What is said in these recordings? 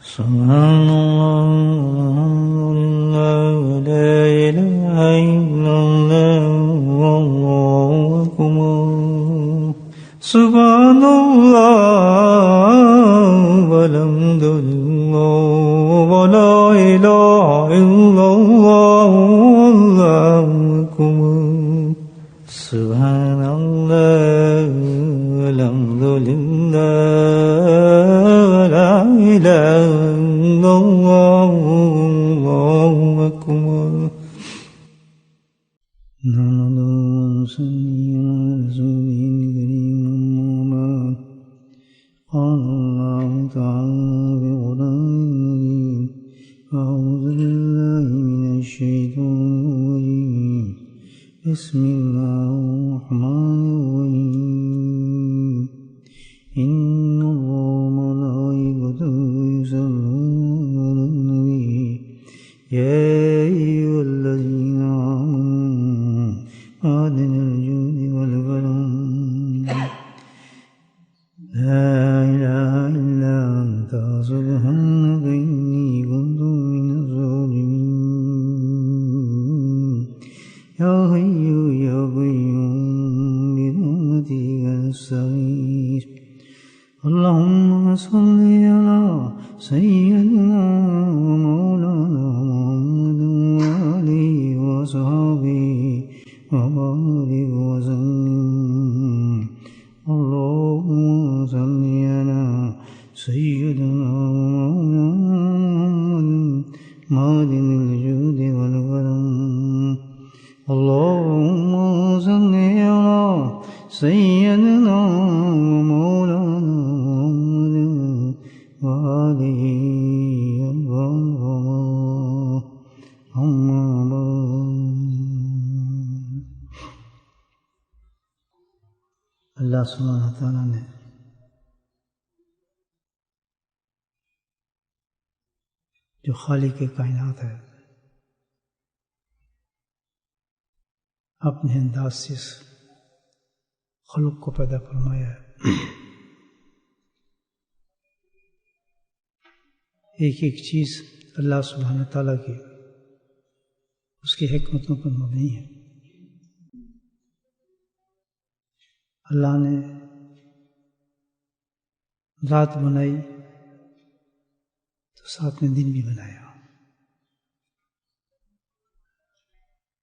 سبحان اللہ لا الہ الا اللہ واللہ اکبر سبحان اللہ والحمد للہ ولا الہ الا اللہ واللہ اکبر سبحان اللہ والحمد للہ ولا الہ الا اللہ واللہ اکبر نحمدہ ونصلی علی رسولہ الکریم اما بعد قال اللہ تعالی فی قرآنہ المجید اعوذ باللہ من الشیطان الرجیم بسم اللہ الرحمن الرحیم ان اللہ وملائکتہ یصلون علی النبی یا ایھا الذین آمنوا آمنوا بالجود والکرم لا الہ الا انت سبحانک انی کنت من الظالمین یا حی یا قیوم برحمتک نستغیث اللهم صل على سيدنا ومولانا محمد وآله وصحبه وبارك وسلم اللهم صل على سيدنا ومولانا معدن الجود والكرم اللهم صل على سيدنا ومولانا وآلہ اما بعد اللہ سبحانہ تعالیٰ نے جو خالق کائنات ہے اپنے انداز سے اس خلق کو پیدا فرمایا ہے ایک ایک چیز اللہ سبحانہ تعالیٰ کی اس کی حکمتوں پر مبنی ہے اللہ نے رات بنائی تو ساتھ میں دن بھی بنایا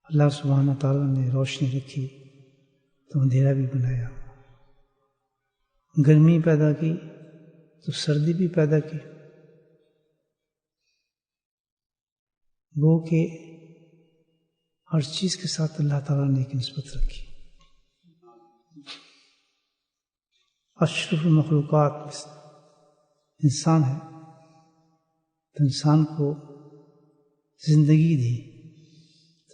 اللہ سبحانہ تعالیٰ نے روشنی رکھی تو اندھیرا بھی بنایا گرمی پیدا کی تو سردی بھی پیدا کی وہ کہ ہر چیز کے ساتھ اللہ تعالیٰ نے ایک نسبت رکھی اشرف المخلوقات انسان ہے تو انسان کو زندگی دی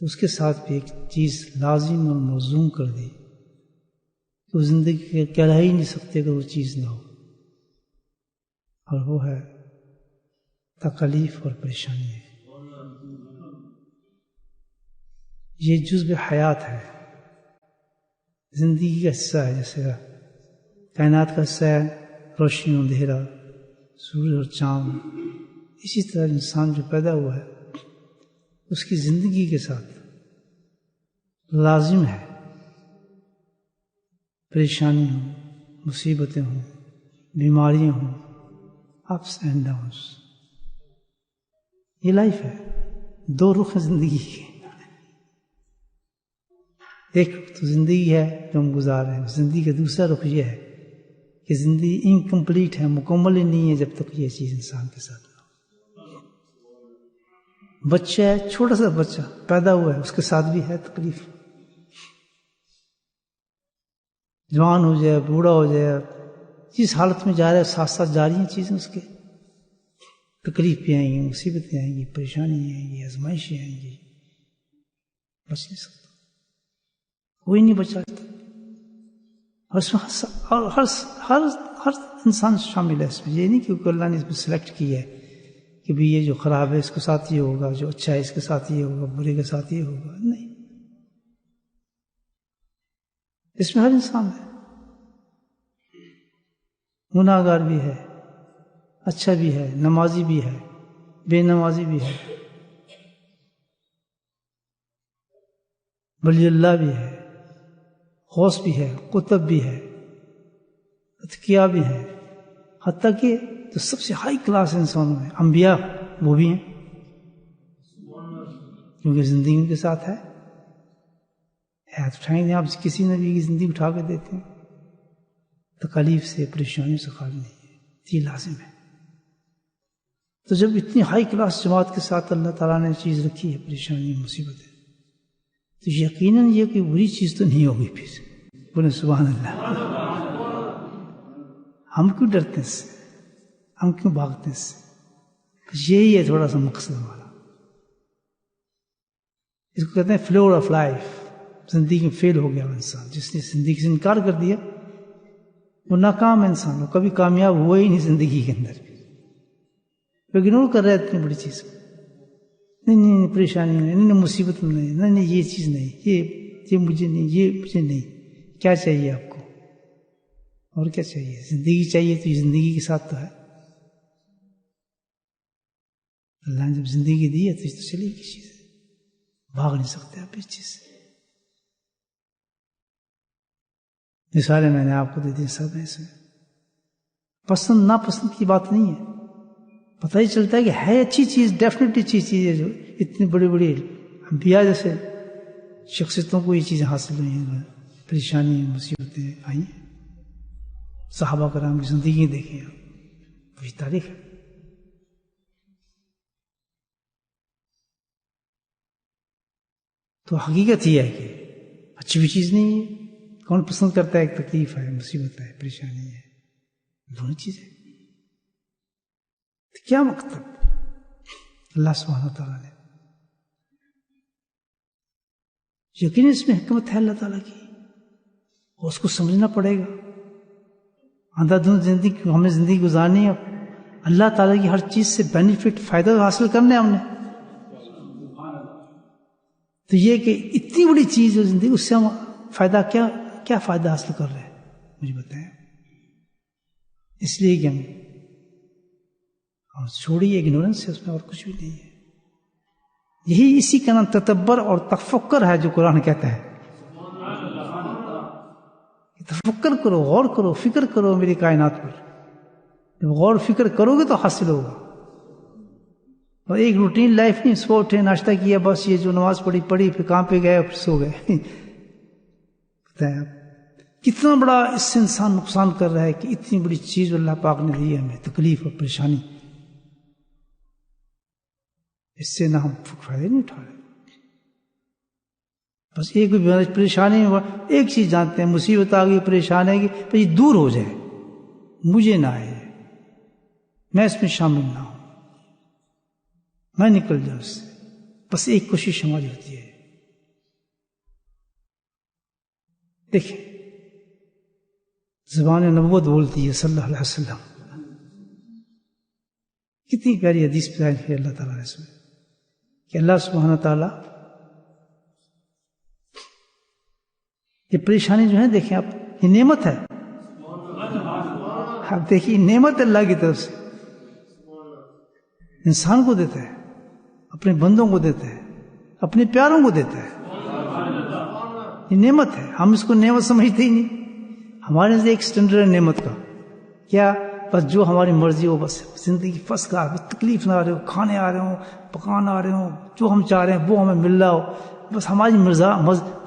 تو اس کے ساتھ بھی ایک چیز لازم اور ملزوم کر دی کہ وہ زندگی کہلا ہی نہیں سکتے اگر وہ چیز نہ ہو اور وہ ہے تکلیف اور پریشانی ہے یہ جزء حیات ہے زندگی کا حصہ ہے جیسے کائنات کا حصہ ہے روشنی اور اندھیرا سورج اور چاند اسی طرح انسان جو پیدا ہوا ہے اس کی زندگی کے ساتھ لازم ہے پریشانی ہوں مصیبتیں ہوں بیماریاں ہوں اپس اینڈ ڈاؤنس یہ لائف ہے دو رخ ہیں زندگی کے ایک تو زندگی ہے جو ہم گزار رہے ہیں زندگی کا دوسرا رخ یہ ہے کہ زندگی انکمپلیٹ ہے مکمل ہی نہیں ہے جب تک یہ چیز انسان کے ساتھ نہ ہو بچہ ہے چھوٹا سا بچہ پیدا ہوا ہے اس کے ساتھ بھی ہے تکلیف جوان ہو جائے بوڑھا ہو جائے جس حالت میں جا رہا ہے ساتھ ساتھ جاری ہیں چیزیں اس کے تکلیف بھی آئیں گی مصیبتیں آئیں گی پریشانی آئیں گی آزمائشیں آئیں گی بچ نہیں سکتا کوئی نہیں بچا اور اس میں ہر انسان شامل ہے اس میں یہ نہیں کہ اللہ نے اس میں سلیکٹ کی ہے کہ بھی یہ جو خراب ہے اس کے ساتھ یہ ہوگا جو اچھا ہے اس کے ساتھ یہ ہوگا برے کے ساتھ یہ ہوگا نہیں اس میں ہر انسان ہے گناہگار بھی ہے اچھا بھی ہے، نمازی بھی ہے، بے نمازی بھی ہے، ولی اللہ بھی ہے، غوث بھی ہے، قطب بھی ہے، اتقیاء بھی ہیں، حتیٰ کہ جو سب سے ہائی کلاس انسانوں میں انبیاء وہ بھی ہیں، کیونکہ زندگی ان کے ساتھ ہے اٹھائیں گے. آپ کسی نبی کی زندگی اٹھا کے دیتے ہیں، تکالیف سے، پریشانیوں سے خالی نہیں ہے، یہ لازم ہے. تو جب اتنی ہائی کلاس جماعت کے ساتھ اللہ تعالیٰ نے چیز رکھی ہے، پریشانی مصیبتیں، تو یقیناً یہ کوئی بری چیز تو نہیں ہوگی. پھر بولے سبحان اللہ. ہم کیوں ڈرتے ہیں اس سے، ہم کیوں بھاگتے ہیں اس سے؟ یہی ہے تھوڑا سا مقصد ہمارا. اس کو کہتے ہیں فلور آف لائف. زندگی میں فیل ہو گیا وہ انسان، جس نے زندگی سے انکار کر دیا وہ ناکام انسان، وہ کبھی کامیاب ہوا ہی نہیں زندگی کے اندر. اگنور کر رہے اتنی بڑی چیز، نہیں پریشانی نہیں، مصیبت نہیں، یہ چیز نہیں، یہ مجھے نہیں، یہ مجھے نہیں. کیا چاہیے آپ کو؟ اور کیا چاہیے؟ زندگی چاہیے تو یہ زندگی کے ساتھ تو ہے. اللہ نے جب زندگی دی ہے تو یہ تو چلے گی چیز، بھاگ نہیں سکتے آپ اس چیز سے. مثالیں میں نے آپ کو دے دی سب میں سے. پسند ناپسند کی بات نہیں ہے، پتہ ہی چلتا ہے کہ ہے اچھی چیز، ڈیفینیٹلی اچھی چیز ہے. جو اتنی بڑی بڑی انبیاء جیسے شخصیتوں کو یہ چیزیں حاصل ہوئی ہیں، پریشانی مصیبتیں آئی ہیں. صحابہ کرام کی زندگی دیکھیں آپ، وہی تاریخ ہے. تو حقیقت یہ ہے کہ اچھی بھی چیز نہیں ہے. کون پسند کرتا ہے؟ ایک تکلیف ہے، مصیبت ہے، پریشانی ہے، دونوں چیزیں. تو کیا مطلب اللہ سبحانہ تعالیٰ نے یقیناً اس میں حکمت ہے اللہ تعالیٰ کی، اور اس کو سمجھنا پڑے گا. اندھا دھند زندگی ہمیں زندگی گزارنی ہے، اللہ تعالیٰ کی ہر چیز سے بینیفٹ، فائدہ حاصل کرنا ہے ہم نے. تو یہ کہ اتنی بڑی چیز ہے زندگی، اس سے ہم فائدہ کیا فائدہ حاصل کر رہے ہیں مجھے بتائیں. اس لیے کہ ہم چھوڑیے اگنورنس ہے، اس میں اور کچھ بھی نہیں ہے. یہی اسی کا نام تدبر اور تفکر ہے جو قرآن کہتا ہے. تفکر کرو، غور کرو، فکر کرو میری کائنات پر. جب غور فکر کرو گے تو حاصل ہوگا. اور ایک روٹین لائف نہیں، صبح اٹھے ناشتہ کیا بس، یہ جو نماز پڑھی پھر کام پہ گئے پھر سو گئے. بتائیں آپ کتنا بڑا اس سے انسان نقصان کر رہا ہے کہ اتنی بڑی چیز اللہ پاک نے دی ہے ہمیں، تکلیف اور پریشانی، اس سے نہ ہم فائدہ نہیں اٹھا رہے. بس ایک پریشانی میں ایک چیز جانتے ہیں، مصیبت آ گئی، پریشان ہے کہ یہ دور ہو جائے، مجھے نہ آئے، میں اس میں شامل نہ ہوں، میں نکل جاؤں اس سے. بس ایک کوشش ہماری ہوتی ہے. دیکھیں زبان نبوت بولتی ہے صلی اللہ علیہ وسلم. کتنی پیاری حدیث بیان کی اللہ تعالیٰ نے اس میں کہ اللہ سبحانہ تعالیٰ یہ پریشانی جو ہے دیکھیں آپ، یہ نعمت ہے. آپ دیکھیے نعمت اللہ کی طرف سے انسان کو دیتا ہے، اپنے بندوں کو دیتا ہے، اپنے پیاروں کو دیتا ہے. یہ نعمت ہے. ہم اس کو نعمت سمجھتے ہی نہیں. ہمارے نزدیک ایک سٹینڈرڈ ہے نعمت کا، کیا بس جو ہماری مرضی ہو، بس زندگی فرسٹ کلاس، تکلیف نہ آ رہے ہو، کھانے آ رہے ہوں، پکان آ رہے ہوں، جو ہم چاہ رہے ہیں وہ ہمیں مل رہا ہو، بس ہماری مرضا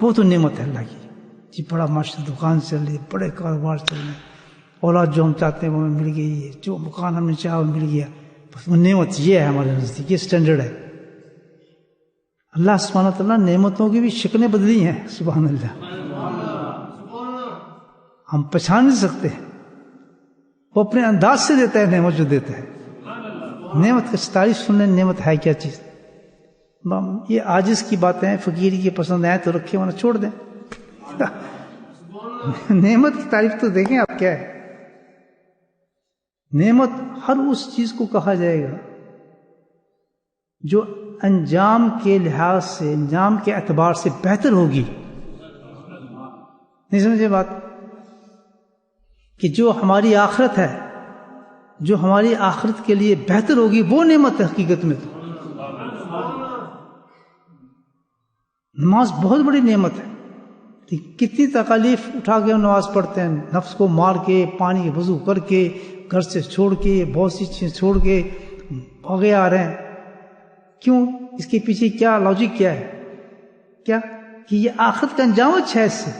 وہ تو نعمت ہے اللہ کی. جی بڑا ماشاء دکان چل رہی ہے، بڑے کاروبار چل رہے ہیں، اولاد جو ہم چاہتے ہیں وہ ہمیں مل گئی ہے، جو مکان ہم نے چاہا وہ مل گیا، بس وہ نعمت. یہ ہے ہمارے نزدیک، یہ سٹینڈرڈ ہے. اللہ سبحانہ تعالیٰ نعمتوں کی بھی شکلیں بدلی ہیں. سبحان اللہ، ہم پہچان نہیں سکتے. وہ اپنے انداز سے دیتا ہے نعمت جو دیتا ہے. نعمت کا تعریف سن لیں، نعمت ہے کیا چیز. یہ عاجز کی باتیں ہیں، فقیر کی پسند آئے تو رکھے ورنہ چھوڑ دیں. نعمت کی تعریف تو دیکھیں آپ کیا ہے. نعمت ہر اس چیز کو کہا جائے گا جو انجام کے لحاظ سے، انجام کے اعتبار سے بہتر ہوگی. نہیں سمجھے بات؟ کہ جو ہماری آخرت ہے جو ہماری آخرت کے لیے بہتر ہوگی وہ نعمت ہے حقیقت میں. تو نماز بہت بڑی نعمت ہے. کتنی تکالیف اٹھا کے ہم نماز پڑھتے ہیں، نفس کو مار کے، پانی وضو کر کے، گھر سے چھوڑ کے، بہت سی چیزیں چھوڑ کے بھاگے آ رہے ہیں. کیوں؟ اس کے پیچھے کیا لاجک کیا ہے؟ کیا کہ یہ آخرت کا انجام اچھا ہے. اس سے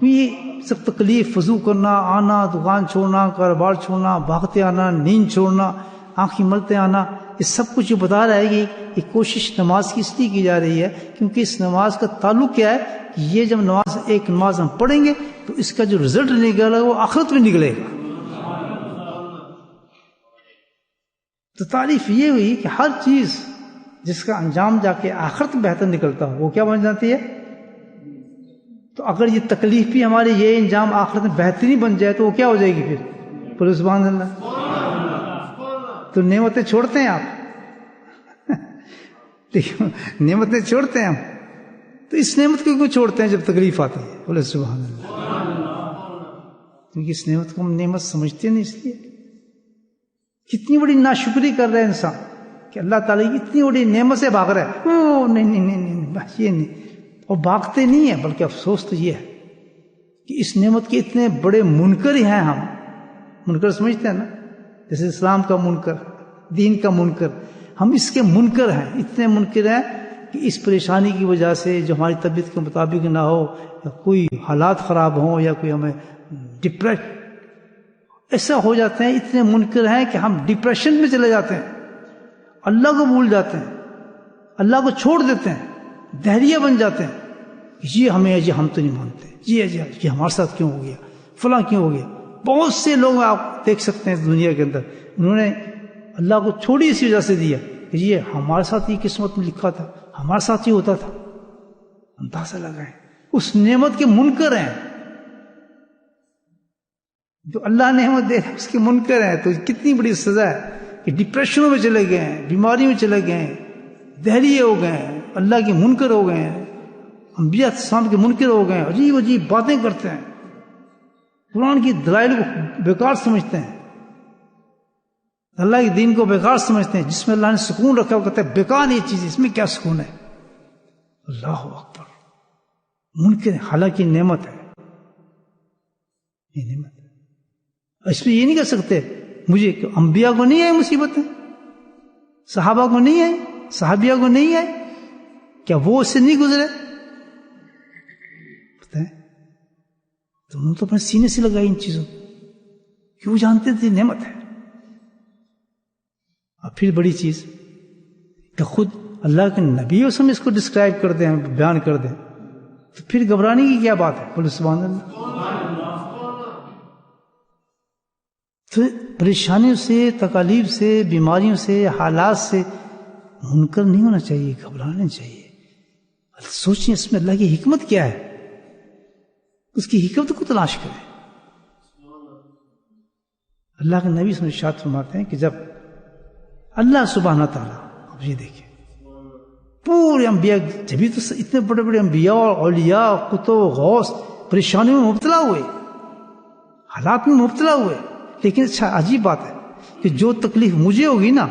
یہ سب تکلیف، وضو کرنا، آنا، دکان چھوڑنا، کاروبار چھوڑنا، بھاگتے آنا، نیند چھوڑنا، آنکھیں ملتے آنا، یہ سب کچھ جو بتا رہا ہے کہ یہ کوشش نماز کی اس لیے کی جا رہی ہے کیونکہ اس نماز کا تعلق کیا ہے کہ یہ جب ایک نماز ہم پڑھیں گے تو اس کا جو رزلٹ نکلے گا وہ آخرت میں نکلے گا. تو تعریف یہ ہوئی کہ ہر چیز جس کا انجام جا کے آخرت بہتر نکلتا ہو وہ کیا بن جاتی ہے. تو اگر یہ تکلیف بھی ہماری یہ انجام آخرت میں بہترین بن جائے تو وہ کیا ہو جائے گی پھر سبحان اللہ. تو نعمتیں چھوڑتے ہیں آپ نعمتیں چھوڑتے ہیں ہم. تو اس نعمت کو کیوں چھوڑتے ہیں جب تکلیف آتی ہے؟ بولے سبحان اللہ. کیونکہ اس نعمت کو ہم نعمت سمجھتے نہیں. اس لیے کتنی بڑی ناشکری کر رہے ہیں انسان کہ اللہ تعالیٰ کی اتنی بڑی نعمت سے بھاگ رہا ہے. او نہیں بس یہ نہیں. اور بھاگتے نہیں ہیں بلکہ افسوس تو یہ ہے کہ اس نعمت کے اتنے بڑے منکر ہیں. ہم منکر سمجھتے ہیں نا، جیسے اسلام کا منکر، دین کا منکر. ہم اس کے منکر ہیں، اتنے منکر ہیں کہ اس پریشانی کی وجہ سے جو ہماری طبیعت کے مطابق نہ ہو، یا کوئی حالات خراب ہوں، یا کوئی ہمیں ڈپریس ایسا ہو جاتے ہیں. اتنے منکر ہیں کہ ہم ڈپریشن میں چلے جاتے ہیں، اللہ کو بھول جاتے ہیں، اللہ کو چھوڑ دیتے ہیں، دہریہ بن جاتے ہیں. یہ ہمیں جی ہم تو نہیں مانتے، یہ ہمارے ساتھ کیوں ہو گیا، فلاں کیوں ہو گیا. بہت سے لوگ آپ دیکھ سکتے ہیں دنیا کے اندر انہوں نے اللہ کو چھوڑی اسی وجہ سے دیا کہ یہ ہمارے ساتھ یہ قسمت میں لکھا تھا، ہمارے ساتھ ہی ہوتا تھا. اندازہ لگائیں، اس نعمت کے منکر ہیں. جو اللہ نعمت دے اس کے منکر ہیں. تو کتنی بڑی سزا ہے کہ ڈپریشنوں میں چلے گئے ہیں، بیماری میں چلے گئے ہیں، دہریے ہو گئے ہیں، اللہ کے منکر ہو گئے ہیں، انبیاء السلام کے منکر ہو گئے ہیں، عجیب عجیب باتیں کرتے ہیں، قرآن کی دلائل کو بیکار سمجھتے ہیں، اللہ کے دین کو بیکار سمجھتے ہیں. جس میں اللہ نے سکون رکھا وہ کہتے ہیں بیکار یہ چیز، اس میں کیا سکون ہے. اللہ اکبر. منکر ہے، حالانکہ نعمت ہے، یہ نعمت ہے. اس میں یہ نہیں کہہ سکتے مجھے کہ انبیاء کو نہیں آئی مصیبتیں، صحابہ کو نہیں آئی، صحابیہ کو نہیں آئی، کیا وہ اس سے نہیں گزرے؟ پتہ ہے تو انہوں نے تو اپنے سینے سے لگائی ان چیزوں، کیوں جانتے تھے نعمت ہے. اور پھر بڑی چیز کہ خود اللہ کے نبی اسم اس کو ڈسکرائب کر دیں، بیان کر دیں، تو پھر گھبرانے کی کیا بات ہے؟ بولے سبحان اللہ. تو پریشانیوں سے، تکالیف سے، بیماریوں سے، حالات سے منکر نہیں ہونا چاہیے، گھبرانا چاہیے. سوچیں اس میں اللہ کی حکمت کیا ہے، اس کی حکمت کو تلاش کریں. اللہ کے نبی سے ارشاد فرماتے ہیں کہ جب اللہ سبحانہ تعالیٰ، اب یہ دیکھیں پورے انبیاء، جبھی تو اتنے بڑے بڑے انبیاء اور اولیاء، کتب، غوث پریشانیوں میں مبتلا ہوئے، حالات میں مبتلا ہوئے. لیکن اچھا عجیب بات ہے کہ جو تکلیف مجھے ہوگی نا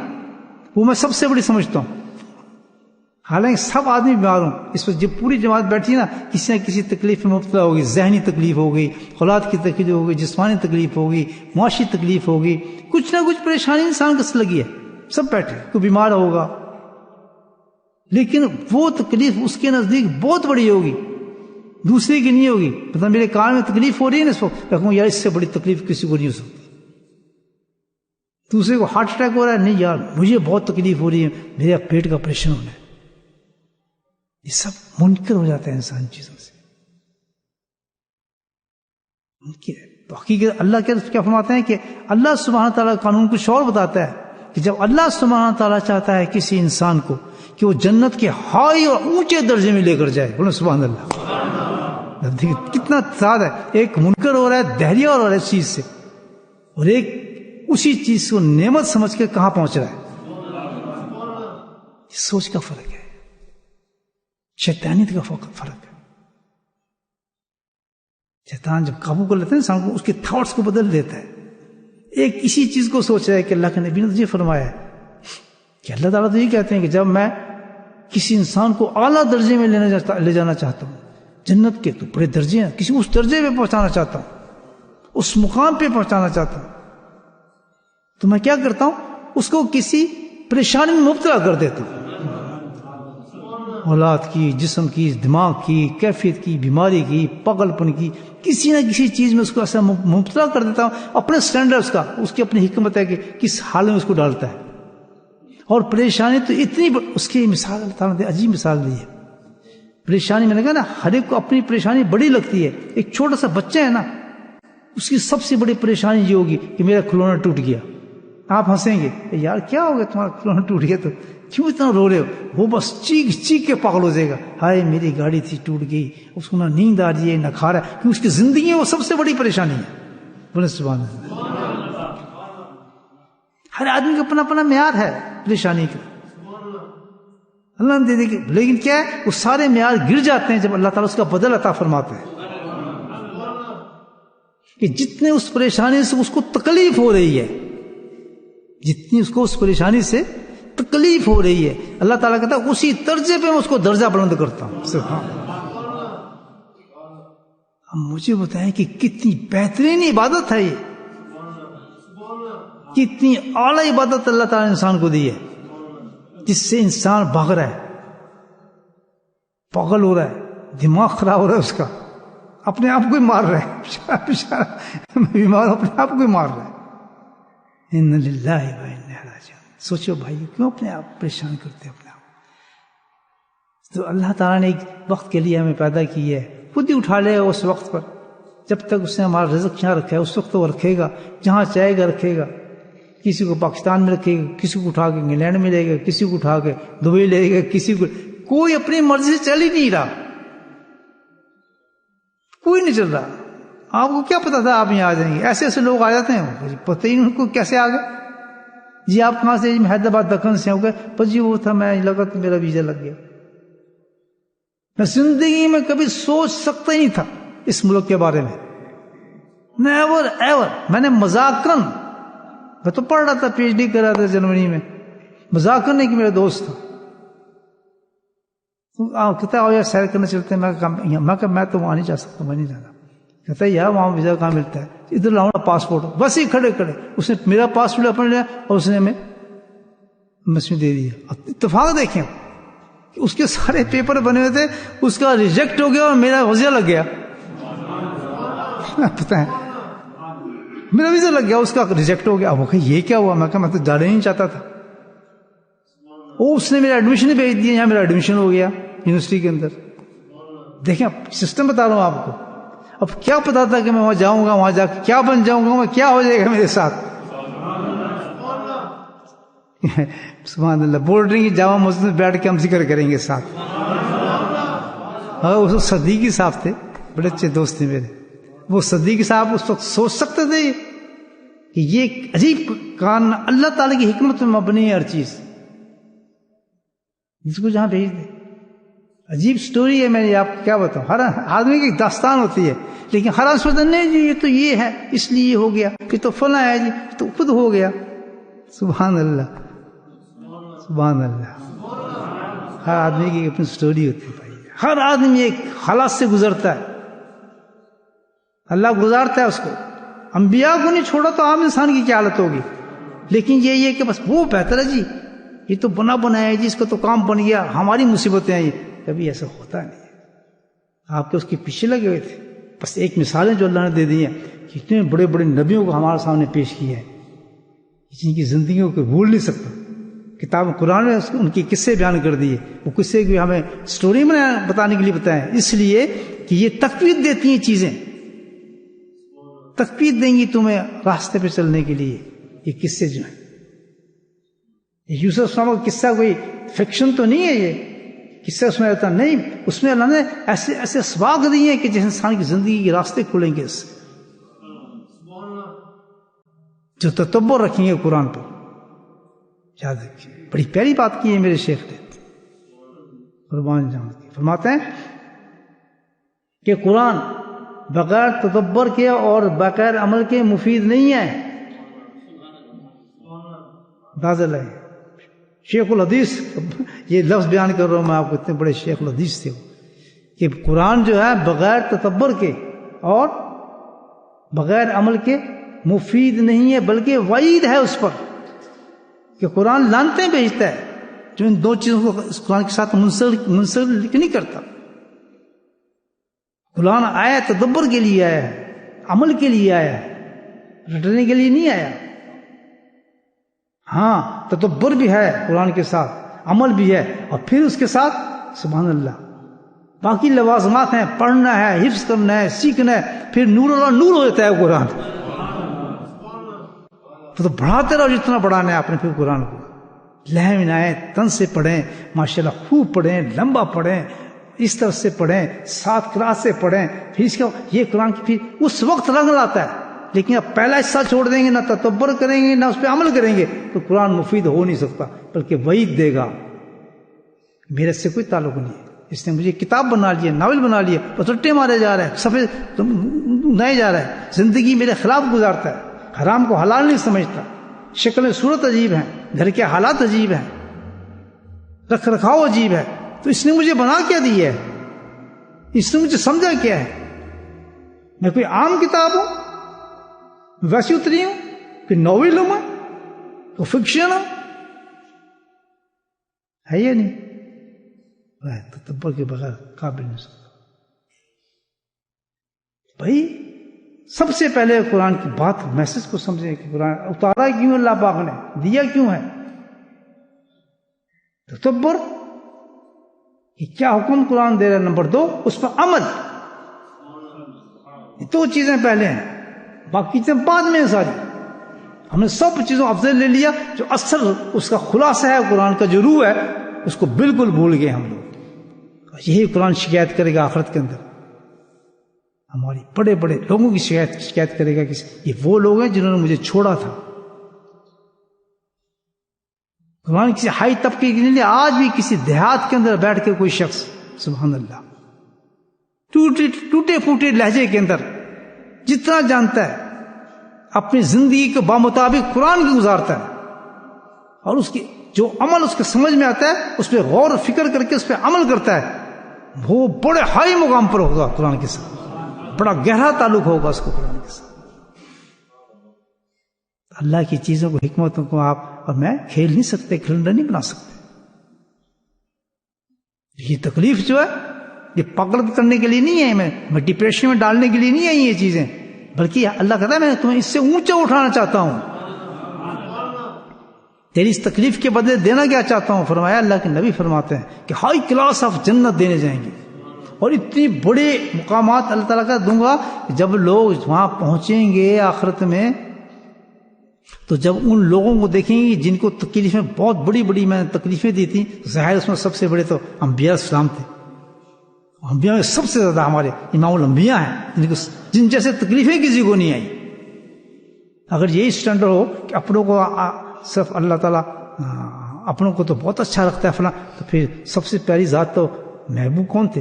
وہ میں سب سے بڑی سمجھتا ہوں. حالانکہ سب آدمی بیمار ہوں، اس وقت جب پوری جماعت بیٹھی نا کسی نہ کسی تکلیف میں مبتلا ہوگی. ذہنی تکلیف ہوگی، اولاد کی تکلیف ہوگی، جسمانی تکلیف ہوگی، معاشی تکلیف ہوگی، کچھ نہ کچھ پریشانی انسان کو لگی ہے. سب بیٹھے، کوئی بیمار ہوگا، لیکن وہ تکلیف اس کے نزدیک بہت بڑی ہوگی، دوسرے کی نہیں ہوگی. مطلب میرے کان میں تکلیف ہو رہی ہے نا اس وقت، میں کہوں یار اس سے بڑی تکلیف کسی کو نہیں ہو سکتی. دوسرے کو ہارٹ اٹیک ہو رہا ہے، نہیں یار مجھے بہت تکلیف ہو رہی ہے، میرے پیٹ کا آپریشن ہونا ہے. یہ سب منکر ہو جاتا ہے انسان چیزوں سے، منکر ہے. تو حقیقت اللہ کیا فرماتے ہیں کہ اللہ سبحانہ تعالیٰ قانون کچھ اور بتاتا ہے کہ جب اللہ سبحانہ تعالیٰ چاہتا ہے کسی انسان کو کہ وہ جنت کے ہائی اور اونچے درجے میں لے کر جائے، بولو سبحان اللہ. کتنا تضاد ہے، ایک منکر ہو رہا ہے، دہریہ ہو رہا ہے اس چیز سے، اور ایک اسی چیز کو نعمت سمجھ کے کہاں پہنچ رہا ہے. یہ سوچ کا فرق ہے، شیطانیت کا فرق ہے. شیطان جب قابو کر لیتا ہے انسان کو، اس کے تھاٹس کو بدل دیتا ہے. ایک اسی چیز کو سوچ رہا ہے کہ اللہ کے نبی نے تجھے فرمایا ہے کہ اللہ تعالیٰ تو یہ کہتے ہیں کہ جب میں کسی انسان کو اعلیٰ درجے میں لے جانا چاہتا ہوں، جنت کے تو بڑے درجے ہیں، کسی اس درجے پہ پہنچانا چاہتا ہوں، اس مقام پہ پہنچانا چاہتا ہوں، تو میں کیا کرتا ہوں، اس کو کسی پریشانی میں مبتلا کر دیتا ہوں، اولاد کی، جسم کی، دماغ کی، کیفیت کی، بیماری کی، پاگل پن کی، کسی نہ کسی چیز میں اس کو ایسا مبتلا کر دیتا ہوں اپنے سٹینڈرڈز کا. اس کی اپنی حکمت ہے کہ کس حال میں اس کو ڈالتا ہے. اور پریشانی تو اتنی اس کی مثال اللہ تعالیٰ نے عجیب مثال دی ہے. پریشانی میں نے کہا نا، ہر ایک کو اپنی پریشانی بڑی لگتی ہے. ایک چھوٹا سا بچہ ہے نا، اس کی سب سے بڑی پریشانی یہ ہوگی کہ میرا کھلونا ٹوٹ گیا. آپ ہنسیں گے، یار کیا ہو گیا تمہارا کھلونا ٹوٹ گیا تو کیوں اتنا رو رہے ہو؟ وہ بس چیخ کے پاگل ہو جائے گا، ہائے میری گاڑی تھی ٹوٹ گئی، اس کو نہ نیند آ رہی ہے نہ کھا رہا ہے، کیونکہ اس کی زندگی میں وہ سب سے بڑی پریشانی ہے. بولے سبحان اللہ. ہر آدمی کا اپنا اپنا معیار ہے پریشانی کا، اللہ نے دے دے. لیکن کیا ہے، وہ سارے معیار گر جاتے ہیں جب اللہ تعالیٰ اس کا بدل عطا فرماتے ہیں. کہ جتنے اس پریشانی سے اس کو تکلیف ہو رہی ہے، جتنی اس کو اس پریشانی سے تکلیف ہو رہی ہے، اللہ تعالیٰ کہتا ہے اسی درجے پہ میں اس کو درجہ بلند کرتا ہوں. سبحان اللہ. اب مجھے بتائیں کہ کتنی بہترین عبادت ہے یہ، کتنی اعلیٰ عبادت اللہ تعالیٰ نے انسان کو دی ہے، جس سے انسان بھاگ رہا ہے، پاگل ہو رہا ہے، دماغ خراب ہو رہا ہے اس کا، اپنے آپ کو ہی مار رہا ہے، بیمار اپنے آپ کو ہی مار رہا ہے. ان للہ و انا راجعون. سوچو بھائی، کیوں اپنے آپ پریشان کرتے اپنے آپ؟ تو اللہ تعالیٰ نے ایک وقت کے لیے ہمیں پیدا کی ہے، خود ہی اٹھا لے گا اس وقت پر. جب تک اس نے ہمارا رزق یہاں رکھا ہے اس وقت وہ رکھے گا، جہاں چاہے گا رکھے گا. کسی کو پاکستان میں رکھے گا، کسی کو اٹھا کے انگلینڈ میں لے گا، کسی کو اٹھا کے دبئی لے گا، کسی کو، کوئی اپنی مرضی سے چل ہی نہیں رہا، کوئی نہیں چل رہا. آپ کو کیا پتا تھا آپ یہاں آ جائیں گے؟ ایسے ایسے لوگ آ جاتے ہیں، پتہ ہی ان کو کیسے آ گئے. جی آپ کہاں سے؟ میں حیدرآباد دکن سے ہو گئے. پر جی وہ تھا، میں لگا تو میرا ویزا لگ گیا. میں زندگی میں کبھی سوچ سکتا ہی نہیں تھا اس ملک کے بارے میں، نیور ایور. میں نے مذاکرن، میں تو پڑھ رہا تھا، پی ایچ ڈی کر رہا تھا جرمنی میں، مذاکرن نہیں کہ میرا دوست تھا، کہتا ہے یار سیر کرنے چلتے ہیں. میں کہا میں تو وہاں نہیں جا سکتا، میں نہیں جانا. کہتا ہے یار وہاں ویزا کہاں ملتا ہے، ادھر لاؤ پاسپورٹ. بس ہی کھڑے اس نے میرا پاسپورٹ اپنے لیا اور اس نے ہمیں دے دیا. اتفاق دیکھیں، اس کے سارے پیپر بنے ہوئے تھے، اس کا ریجیکٹ ہو گیا اور میرا ویزا لگ گیا. پتہ ہے میرا ویزا لگ گیا، اس کا ریجیکٹ ہو گیا. اب وہ کہ یہ کیا ہوا؟ میں کہا میں تو جانا ہی نہیں چاہتا تھا. وہ اس نے میرا ایڈمیشن بھیج دیا، یہاں میرا ایڈمیشن ہو گیا یونیورسٹی کے اندر. دیکھیں سسٹم بتا رہا ہوں آپ کو. اب کیا پتا تھا کہ میں وہاں جاؤں گا، وہاں جا کے کیا بن جاؤں گا، میں کیا ہو جائے گا میرے ساتھ. سبحان اللہ. بول رہی کہ جامع مسجد میں بیٹھ کے ہم ذکر کریں گے ساتھ. وہ صدیقی صاحب تھے، بڑے اچھے دوست تھے میرے. وہ صدیقی صاحب اس وقت سوچ سکتے تھے کہ یہ عجیب کان، اللہ تعالی کی حکمت میں مبنی ہے ہر چیز، جس کو جہاں بھیج دے. عجیب سٹوری ہے. میں آپ کو کیا بتاؤں، ہر آدمی کی داستان ہوتی ہے، لیکن ہر آدمی سوچتا نہیں جی یہ تو یہ ہے اس لیے یہ ہو گیا، کہ تو فلاں ہے جی تو خود ہو گیا. سبحان اللہ سبحان اللہ. ہر آدمی کی اپنی سٹوری ہوتی ہے بھائی. ہر آدمی ایک حالات سے گزرتا ہے، اللہ گزارتا ہے اس کو. انبیاء کو نہیں چھوڑا تو عام انسان کی کیا حالت ہوگی. لیکن یہ کہ بس وہ بہتر ہے جی، یہ تو بنا بنایا ہے جی، اس کا تو کام بن گیا، ہماری مصیبتیں ہیں یہ. کبھی ایسا ہوتا نہیں. آپ کے اس کے پیچھے لگے ہوئے تھے. بس ایک مثالیں جو اللہ نے دے دی ہیں، اتنے بڑے بڑے نبیوں کو ہمارے سامنے پیش کیا ہے جن کی زندگیوں کو بھول نہیں سکتا. کتاب قرآن میں ان کی قصے بیان کر دیے. وہ قصے بھی ہمیں سٹوری میں بتانے کے لیے بتائیں، اس لیے کہ یہ تقویت دیتی ہیں چیزیں، تقویت دیں گی تمہیں راستے پہ چلنے کے لیے. یہ قصے جو ہیں، یوسف السلام کا قصہ کوئی فکشن تو نہیں ہے، یہ قصہ اس میں رہتا نہیں. اس میں اللہ نے ایسے ایسے اسباق دیے ہیں کہ جس انسان کی زندگی کے راستے کھلیں گے اس سے، جو تدبر رکھیں گے قرآن پر. یاد رکھیے، بڑی پیاری بات کی ہے میرے شیخ نے. قربان جاؤں. فرماتے ہیں کہ قرآن بغیر تدبر کے اور بغیر عمل کے مفید نہیں ہے. اندازہ لائیں. شیخ الحدیث یہ لفظ بیان کر رہا ہوں میں آپ کو, اتنے بڑے شیخ الحدیث تھے کہ قرآن جو ہے بغیر تدبر کے اور بغیر عمل کے مفید نہیں ہے, بلکہ وعید ہے اس پر کہ قرآن لعنتیں بھیجتا ہے جو ان دو چیزوں کو اس قرآن کے ساتھ منسلک نہیں کرتا. قرآن آیا تدبر کے لیے آیا ہے, عمل کے لیے آیا ہے, رٹنے کے لیے نہیں آیا. ہاں تدبر بھی ہے قرآن کے ساتھ, عمل بھی ہے, اور پھر اس کے ساتھ سبحان اللہ باقی لوازمات ہیں, پڑھنا ہے, حفظ کرنا ہے, سیکھنا ہے, پھر نور اللہ نور ہو جاتا ہے قرآن. تو بڑھاتے رہو جتنا بڑھانا ہے آپ نے پھر قرآن کو. لہم آئے تن سے پڑھیں ماشاءاللہ, خوب پڑھیں, لمبا پڑھیں, اس طرح سے پڑھیں, 7 قرات سے پڑھیں. پھر اس کا یہ قرآن کی پھر اس وقت رنگ لاتا ہے. لیکن اب پہلا حصہ چھوڑ دیں گے, نہ تدبر کریں گے, نہ اس پہ عمل کریں گے, تو قرآن مفید ہو نہیں سکتا, بلکہ وعید دے گا. میرے سے کوئی تعلق نہیں ہے, اس نے مجھے کتاب بنا لیا, ناول بنا لیا, بس رٹے مارے جا رہا ہے, سفید نہیں جا رہا ہے, زندگی میرے خلاف گزارتا ہے, حرام کو حلال نہیں سمجھتا, شکل صورت عجیب ہیں, گھر کے حالات عجیب ہیں, رکھ رکھاؤ عجیب ہے. تو اس نے مجھے بنا کیا دیا ہے, اس نے مجھے سمجھا کیا ہے؟ میں کوئی عام کتاب ہوں, ویسی اتری ہوں کہ ناول ہوں, میں فکشن ہوں, ہے یا نہیں؟ تدبر کے بغیر قابل نہیں سکتا. بھائی سب سے پہلے قرآن کی بات, میسج کو سمجھیں کہ قرآن اتارا کیوں اللہ پاک نے, دیا کیوں ہے. تدبر کہ کیا حکم قرآن دے رہا ہے. نمبر 2 اس پر عمل. یہ 2 چیزیں پہلے ہیں, باقی چیزیں بعد میں ہیں ساری. ہم نے سب چیزوں افضل لے لیا, جو اصل اس کا خلاصہ ہے قرآن کا جو روح ہے اس کو بالکل بھول گئے ہم لوگ. یہی قرآن شکایت کرے گا آخرت کے اندر, ہماری بڑے بڑے لوگوں کی شکایت کرے گا کہ یہ وہ لوگ ہیں جنہوں نے مجھے چھوڑا تھا. قرآن کسی ہائی طبقے کے لیے, آج بھی کسی دیہات کے اندر بیٹھ کے کوئی شخص سبحان اللہ ٹوٹے پھوٹے لہجے کے اندر جتنا جانتا ہے اپنی زندگی کو بامطابق قرآن کی گزارتا ہے, اور اس کی جو عمل اس کے سمجھ میں آتا ہے اس پہ غور و فکر کر کے اس پہ عمل کرتا ہے, وہ بڑے ہائی مقام پر ہوگا قرآن کے ساتھ, بڑا گہرا تعلق ہوگا اس کو قرآن کے ساتھ. اللہ کی چیزوں کو, حکمتوں کو آپ اور میں کھیل نہیں سکتے, کھلنڈا نہیں بنا سکتے. یہ تکلیف جو ہے یہ پکڑ کرنے کے لیے نہیں ہے, میں ڈپریشن میں ڈالنے کے لیے نہیں ہے یہ چیزیں, بلکہ اللہ کہتا ہے میں تمہیں اس سے اونچا اٹھانا چاہتا ہوں. تیری اس تکلیف کے بدلے دینا کیا چاہتا ہوں. فرمایا, اللہ کے نبی فرماتے ہیں کہ ہائی کلاس آف جنت دینے جائیں گے, اور اتنی بڑے مقامات اللہ تعالیٰ کا دوں گا. جب لوگ وہاں پہنچیں گے آخرت میں, تو جب ان لوگوں کو دیکھیں گے جن کو تکلیفیں بہت بڑی بڑی میں نے تکلیفیں دی تھیں, ظاہر اس میں سب سے بڑے تو انبیاء اسلام تھے. انبیاء میں سب سے زیادہ ہمارے امام الانبیاء ہیں, جن جیسے تکلیفیں کسی کو نہیں آئی. اگر یہی اسٹینڈرڈ ہو کہ اپنوں کو صرف اللہ تعالیٰ اپنوں کو تو بہت اچھا رکھتا ہے فلاں, تو پھر سب سے پیاری ذات تو محبوب کون تھے؟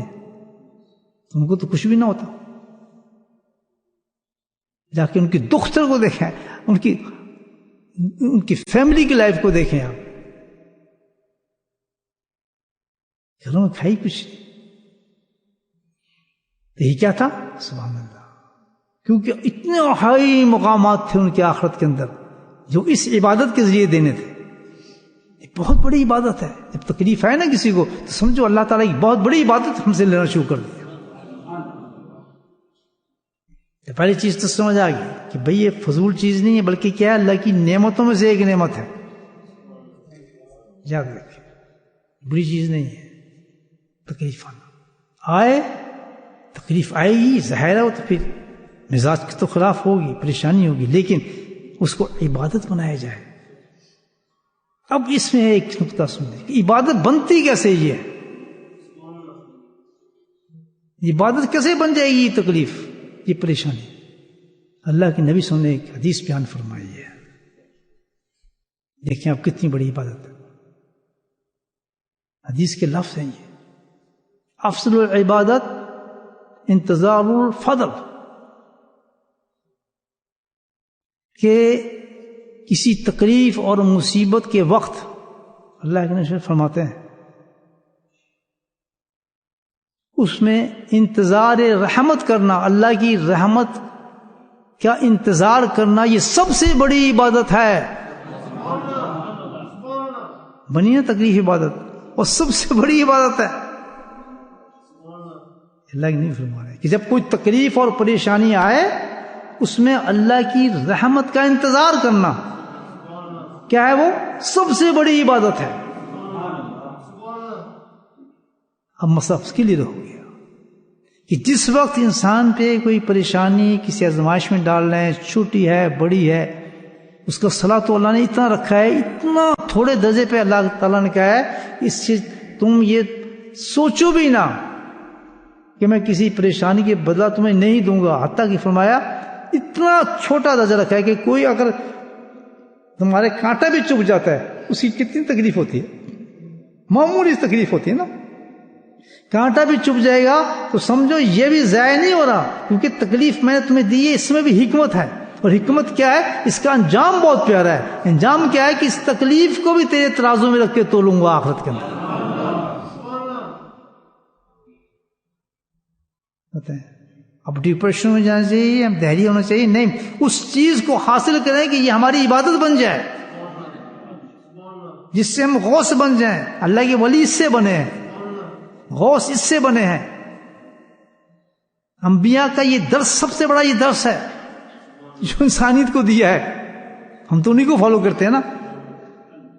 ان کو تو کچھ بھی نہ ہوتا. جا کے ان کی دختر کو دیکھیں, ان کی فیملی کی لائف کو دیکھیں آپ, گھروں میں کھائی کچھ نہیں. تو یہ کیا تھا؟ سبحان اللہ, کیونکہ اتنے ہائی مقامات تھے ان کے آخرت کے اندر جو اس عبادت کے ذریعے دینے تھے. یہ بہت بڑی عبادت ہے. جب تکلیف ہے نا کسی کو تو سمجھو اللہ تعالیٰ کی بہت بڑی عبادت ہم سے لینا شروع کر دیا. تو پہلی چیز تو سمجھ آ گئی کہ بھئی یہ فضول چیز نہیں ہے, بلکہ کیا ہے, اللہ کی نعمتوں میں سے ایک نعمت ہے. یاد رکھیں, بری چیز نہیں ہے. تکلیف آنا آئے, تکلیف آئے گی, ظاہر ہے, تو پھر مزاج کی تو خلاف ہوگی, پریشانی ہوگی, لیکن اس کو عبادت بنایا جائے. اب اس میں ایک نقطہ سنیں کہ عبادت بنتی کیسے, یہ عبادت کیسے بن جائے گی؟ یہ تکلیف, یہ پریشانی. اللہ کے نبی صلی اللہ علیہ وسلم نے ایک حدیث بیان فرمائی ہے, دیکھیں آپ کتنی بڑی عبادت ہے. حدیث کے لفظ ہیں یہ, افضل العبادت انتظار الفضل کہ کسی تکلیف اور مصیبت کے وقت اللہ کے نبی فرماتے ہیں اس میں انتظار رحمت کرنا، اللہ کی رحمت کا انتظار کرنا، یہ سب سے بڑی عبادت ہے. بنی ہے تکلیف عبادت اور سب سے بڑی عبادت ہے. اللہ کی نہیں فرما رہے کہ جب کوئی تکلیف اور پریشانی آئے اس میں اللہ کی رحمت کا انتظار کرنا کیا ہے؟ وہ سب سے بڑی عبادت ہے. اب مسئلہ اس کے لیے ہو گیا کہ جس وقت انسان پہ کوئی پریشانی کسی آزمائش میں ڈال رہے ہیں، چھوٹی ہے بڑی ہے، اس کا صلاح تو اللہ نے اتنا رکھا ہے، اتنا تھوڑے درجے پہ اللہ تعالیٰ نے کہا ہے اس سے تم یہ سوچو بھی نہ کہ میں کسی پریشانی کے بدلہ تمہیں نہیں دوں گا. حتیٰ کہ فرمایا اتنا چھوٹا درجہ رکھا ہے کہ کوئی اگر تمہارے کانٹا بھی چبھ جاتا ہے اس کی کتنی تکلیف ہوتی ہے، معمولی تکلیف ہوتی ہے نا. کانٹا بھی چبھ جائے گا تو سمجھو یہ بھی ضائع نہیں ہو رہا، کیونکہ تکلیف میں نے تمہیں دی ہے، اس میں بھی حکمت ہے. اور حکمت کیا ہے؟ اس کا انجام بہت پیارا ہے. انجام کیا ہے کہ اس تکلیف کو بھی تیرے ترازو میں رکھ کے تولوں گا آخرت کے اندر. اب ڈپریشن میں جانا چاہیے، ہم دہری ہونا چاہیے نہیں، اس چیز کو حاصل کریں کہ یہ ہماری عبادت بن جائے، جس سے ہم غوث بن جائیں. اللہ کے ولی اس سے بنے ہیں، غوث اس سے بنے ہیں. انبیاء کا یہ درس سب سے بڑا یہ درس ہے جو انسانیت کو دیا ہے. ہم تو انہیں کو فالو کرتے ہیں نا.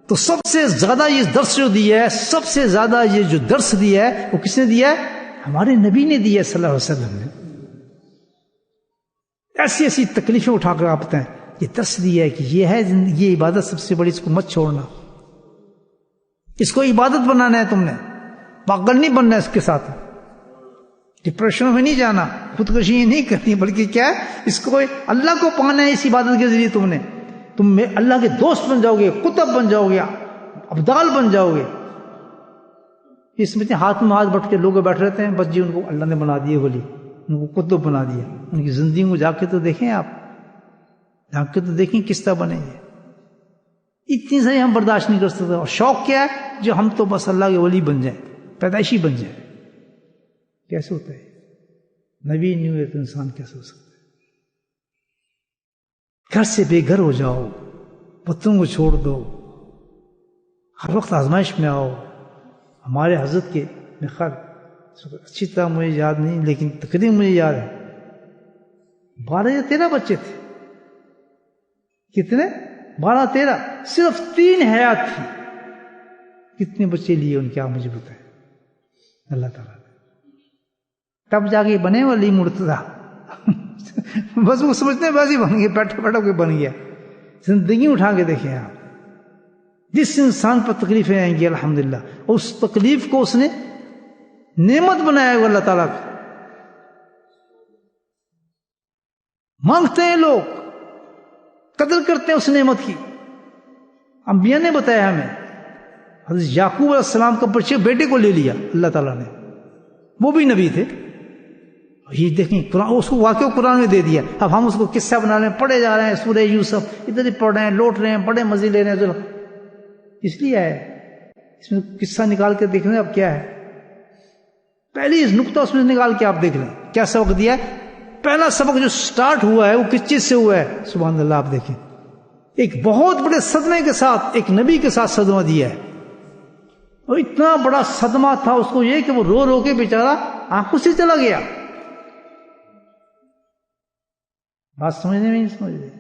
تو سب سے زیادہ یہ درس جو دیا ہے، سب سے زیادہ یہ جو درس دیا ہے وہ کس نے دیا ہے؟ ہمارے نبی نے دیا صلی اللہ علیہ وسلم نے. ایسی ایسی تکلیفیں اٹھا کر آپ بتائیں یہ درس دیا ہے کہ یہ ہے زندگی، یہ عبادت سب سے بڑی، اس کو مت چھوڑنا، اس کو عبادت بنانا ہے. تم نے پاگل نہیں بننا ہے اس کے ساتھ، ڈپریشن میں نہیں جانا، خودکشی نہیں کرنی، بلکہ کیا ہے اس کو اللہ کو پانا ہے. اس عبادت کے ذریعے تم اللہ کے دوست بن جاؤ گے، قطب بن جاؤ گے، ابدال بن جاؤ گے. اس میں ہاتھ میں ہاتھ بٹ کے لوگ بیٹھ رہتے ہیں، بس جی ان کو اللہ نے بنا دیے ولی، ان کو قطب بنا دیا. ان کی زندگی کو جا کے تو دیکھیں، آپ جا کے تو دیکھیں کس طرح بنے گے. اتنی ساری ہم برداشت نہیں کر سکتے. اور شوق کیا ہے؟ جو ہم تو بس اللہ کے ولی بن جائیں، پیدائشی بن جائیں. کیسے ہوتا ہے؟ نبی نہیں ہوئے تو انسان کیسے ہو سکتا ہے؟ گھر سے بے گھر ہو جاؤ، وطن کو چھوڑ دو، ہر وقت آزمائش میں آؤ. ہمارے حضرت کے خیال اچھی طرح مجھے یاد نہیں لیکن تقریباً مجھے یاد ہے 12 یا 13 بچے تھے. کتنے؟ 12-13. صرف 3 حیات تھی. کتنے بچے لیے ان کے آپ مجھے بتائیں اللہ تعالیٰ نے. تب جا کے بنے ولی مرتضیٰ. بس وہ سمجھتے ہیں بس ہی بن گئے، بیٹھے بیٹھے کے بن گیا. زندگی اٹھا کے دیکھیں آپ، جس انسان پر تکلیفیں آئیں گی الحمدللہ اس تکلیف کو اس نے نعمت بنایا ہوا اللہ تعالیٰ کا. مانگتے ہیں لوگ، قدر کرتے ہیں اس نعمت کی. انبیاء نے بتایا ہمیں، حضرت یعقوب علیہ السلام کا بچے بیٹے کو لے لیا اللہ تعالیٰ نے، وہ بھی نبی تھے. یہ دیکھیں قرآن اس کو واقعہ قرآن میں دے دیا. اب ہم اس کو قصہ بنا رہے ہیں، پڑھے جا رہے ہیں سورہ یوسف، ادھر ہی پڑھ رہے ہیں، لوٹ رہے ہیں، بڑے مزے لے رہے ہیں. اس لیے ہے اس میں قصہ نکال کے دیکھ لیں اب کیا ہے. پہلی نقطہ اس میں نکال کے آپ دیکھ لیں کیا سبق دیا ہے. پہلا سبق جو سٹارٹ ہوا ہے وہ کس چیز سے ہوا ہے؟ سبحان اللہ. آپ دیکھیں ایک بہت بڑے صدمے کے ساتھ ایک نبی کے ساتھ صدمہ دیا ہے. اور اتنا بڑا صدمہ تھا اس کو یہ کہ وہ رو رو کے بیچارہ آنکھوں سے چلا گیا. بات سمجھنے میں نہیں سمجھ رہے.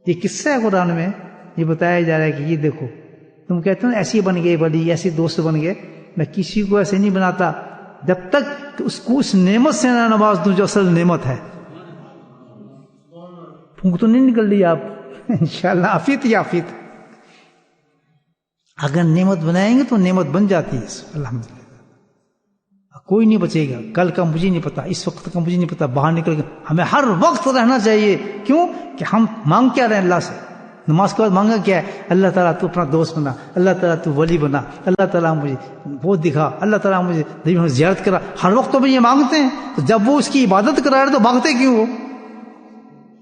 یہ قصہ ہے قرآن میں، یہ بتایا جا رہا ہے کہ یہ دیکھو تم کہتے ہو ایسی بن گئے ولی، ایسے دوست بن گئے. میں کسی کو ایسے نہیں بناتا جب تک اس کو اس نعمت سے نہ نواز دوں جو اصل نعمت ہے. پھونک تو نہیں نکل رہی آپ؟ انشاءاللہ عافیت ہی عافیت. اگر نعمت بنائیں گے تو نعمت بن جاتی ہے الحمدللہ. کوئی نہیں بچے گا. کل کا مجھے نہیں پتا، اس وقت کا مجھے نہیں پتا، باہر نکل گیا. ہمیں ہر وقت رہنا چاہیے. کیوں کہ ہم مانگ کیا رہے ہیں اللہ سے. نماز کے بعد مانگا کیا ہے؟ اللہ تعالیٰ تو اپنا دوست بنا، اللہ تعالیٰ تو ولی بنا، اللہ تعالیٰ مجھے وہ دکھا، اللہ تعالیٰ مجھے زیارت کرا. ہر وقت تو بھی یہ مانگتے ہیں. تو جب وہ اس کی عبادت کرا رہے تو مانگتے کیوں؟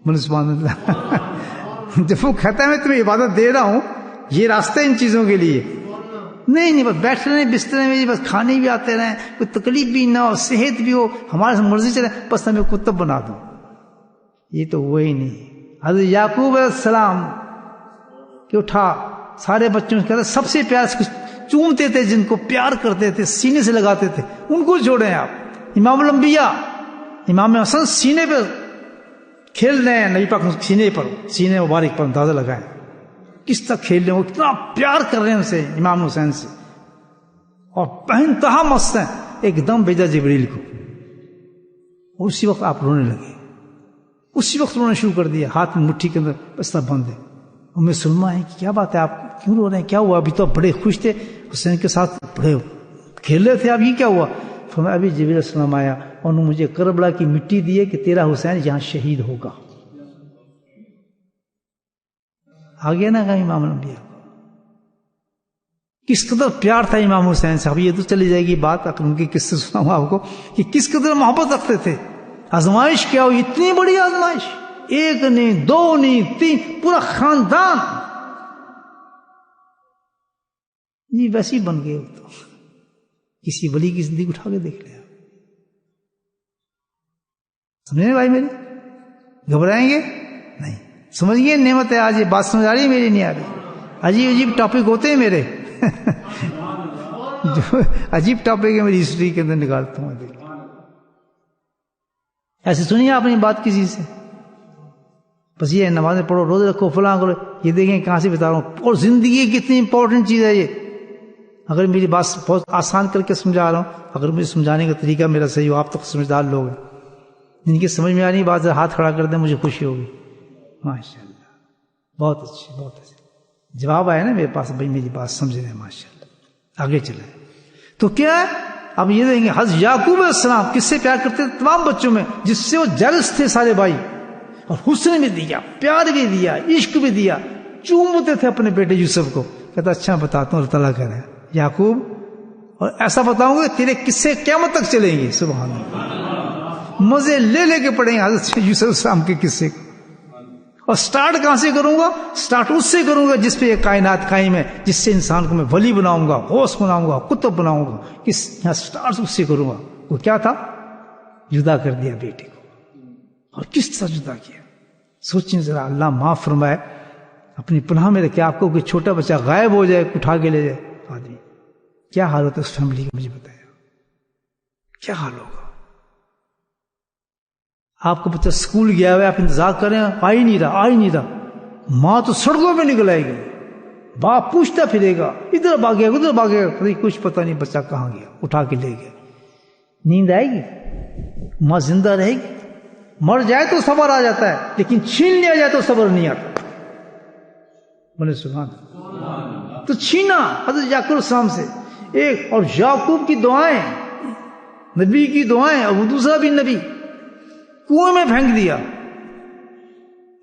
وہ سبحان اللہ. جب وہ کہتا ہے میں تمہیں عبادت دے رہا ہوں، یہ راستہ ان چیزوں کے لیے نہیں بس بیٹھ رہے بسترے میں بس کھانے بھی آتے رہیں، کوئی تکلیف بھی نہ ہو، صحت بھی ہو، ہمارے مرضی چلے، بس ہمیں کتب بنا دو. یہ تو وہ ہی نہیں. حضرت یعقوب علیہ السلام کہ اٹھا سارے بچوں سے سب سے پیار چومتے تھے، جن کو پیار کرتے تھے، سینے سے لگاتے تھے، ان کو چھوڑیں آپ. امام الانبیاء امام حسن سینے پہ کھیل رہے ہیں، نبی پاک سینے مبارک پر اندازہ لگائیں کس طرح کھیل رہے ہیں، وہ کتنا پیار کر رہے ہیں اسے، امام حسین سے، اور انتہا مست ہیں. ایک دم بھیجا جبریل کو، اور اسی وقت آپ رونے لگے، اسی وقت رونا شروع کر دیا، ہاتھ میں مٹھی کے اندر بس بند ہے. ام سلمہ ہے کہ کیا بات ہے، آپ کیوں رو رہے ہیں، کیا ہوا؟ ابھی تو بڑے خوش تھے، حسین کے ساتھ بڑے کھیل رہے تھے، اب یہ کیا ہوا؟ فرمایا ابھی جبریل علیہ السلام آیا اور انہوں نے مجھے کربلا کی مٹی دی ہے کہ تیرا حسین یہاں شہید ہوگا. آگے نا کہا امام الانبیاء کس قدر پیار تھا امام حسین سے. اب یہ تو چلی جائے گی بات، اگر ان کے قصے سناؤں آپ کو کہ کس قدر محبت رکھتے تھے. آزمائش کیا ہو، اتنی بڑی آزمائش، ایک نہیں، دو نہیں، تین، پورا خاندان جی ویسے ہی بن گئے. تو کسی ولی کی زندگی اٹھا کے دیکھ لیا، سمجھے بھائی میرے؟ گھبرائیں گے نہیں، سمجھیے نعمت ہے. آج یہ بات سمجھ آ رہی ہے میری؟ نہیں آ رہی؟ عجیب عجیب ٹاپک ہوتے ہیں میرے جو عجیب ٹاپک ہے میری ہسٹری کے اندر نکالتا ہوں. ایسے سنیے آپ نے بات کسی سے، بس یہ نمازیں پڑھو، روزے رکھو، فلاں کرو، یہ دیکھیں کہاں سے بتا رہا ہوں. اور زندگی کتنی امپورٹنٹ چیز ہے یہ. اگر میری بات بہت آسان کر کے سمجھا رہا ہوں، اگر مجھے سمجھانے کا طریقہ میرا صحیح ہو، آپ تو سمجھدار لوگ ہیں، جن کی سمجھ میں آ رہی بات ہاتھ کھڑا کر دیں، مجھے خوشی ہوگی. ماشاء اللہ، بہت اچھی، بہت اچھی. جواب آیا نا میرے پاس، بھائی میری بات سمجھ رہے ہیں، ماشاء اللہ. آگے چلیں تو کیا ہے، اب یہ دیں گے حضرت یعقوب علیہ السلام کس سے پیار کرتے تھے؟ تمام بچوں میں، جس سے وہ جلس تھے سارے بھائی، اور حسن بھی دیا، پیار بھی دیا، عشق بھی دیا. چومتے تھے اپنے بیٹے یوسف کو. کہتا اچھا بتاتا ہوں، اللہ تعالیٰ کہہ رہے ہیں یعقوب، اور ایسا بتاؤں گا تیرے قصے قیامت تک چلیں گے. سبحان اللہ، مزے لے لے کے پڑھیں گے حضرت یوسف السلام کے قصے کو. اور سٹارٹ کہاں سے کروں گا؟ سٹارٹ اس سے کروں گا جس پہ یہ کائنات قائم ہے، جس سے انسان کو میں ولی بناؤں گا، غوث بناؤں گا، قطب بناؤں گا. یہاں سٹارٹ اس سے کروں گا. وہ کیا تھا؟ جدا کر دیا بیٹے کو. اور کس طرح جدا کیا؟ سوچیں ذرا. اللہ معاف فرمائے، اپنی پناہ میں رکھے آپ کو. کوئی چھوٹا بچہ غائب ہو جائے، اٹھا کے لے جائے آدمی، کیا حال ہوتا ہے اس فیملی کا؟ مجھے بتایا کیا حال ہوگا. آپ کا بچہ اسکول گیا ہوا ہے، آپ انتظار کریں، آ ہی نہیں رہا. ماں تو سڑکوں پہ نکل آئے گی، باپ پوچھتا پھرے گا، ادھر بھاگے ادھر بھاگے، کچھ پتہ نہیں بچہ کہاں گیا، اٹھا کے لے گیا. نیند آئے گی؟ ماں زندہ رہے گی؟ مر جائے تو صبر آ جاتا ہے، لیکن چھین لیا جائے تو صبر نہیں آتا. بولے سبحان اللہ. تو چھینا حضرت یعقوب السلام سے ایک، اور یعقوب کی دعائیں، نبی کی دعائیں، اور وہ دوسرا بھی نبی، کنویں میں پھینک دیا.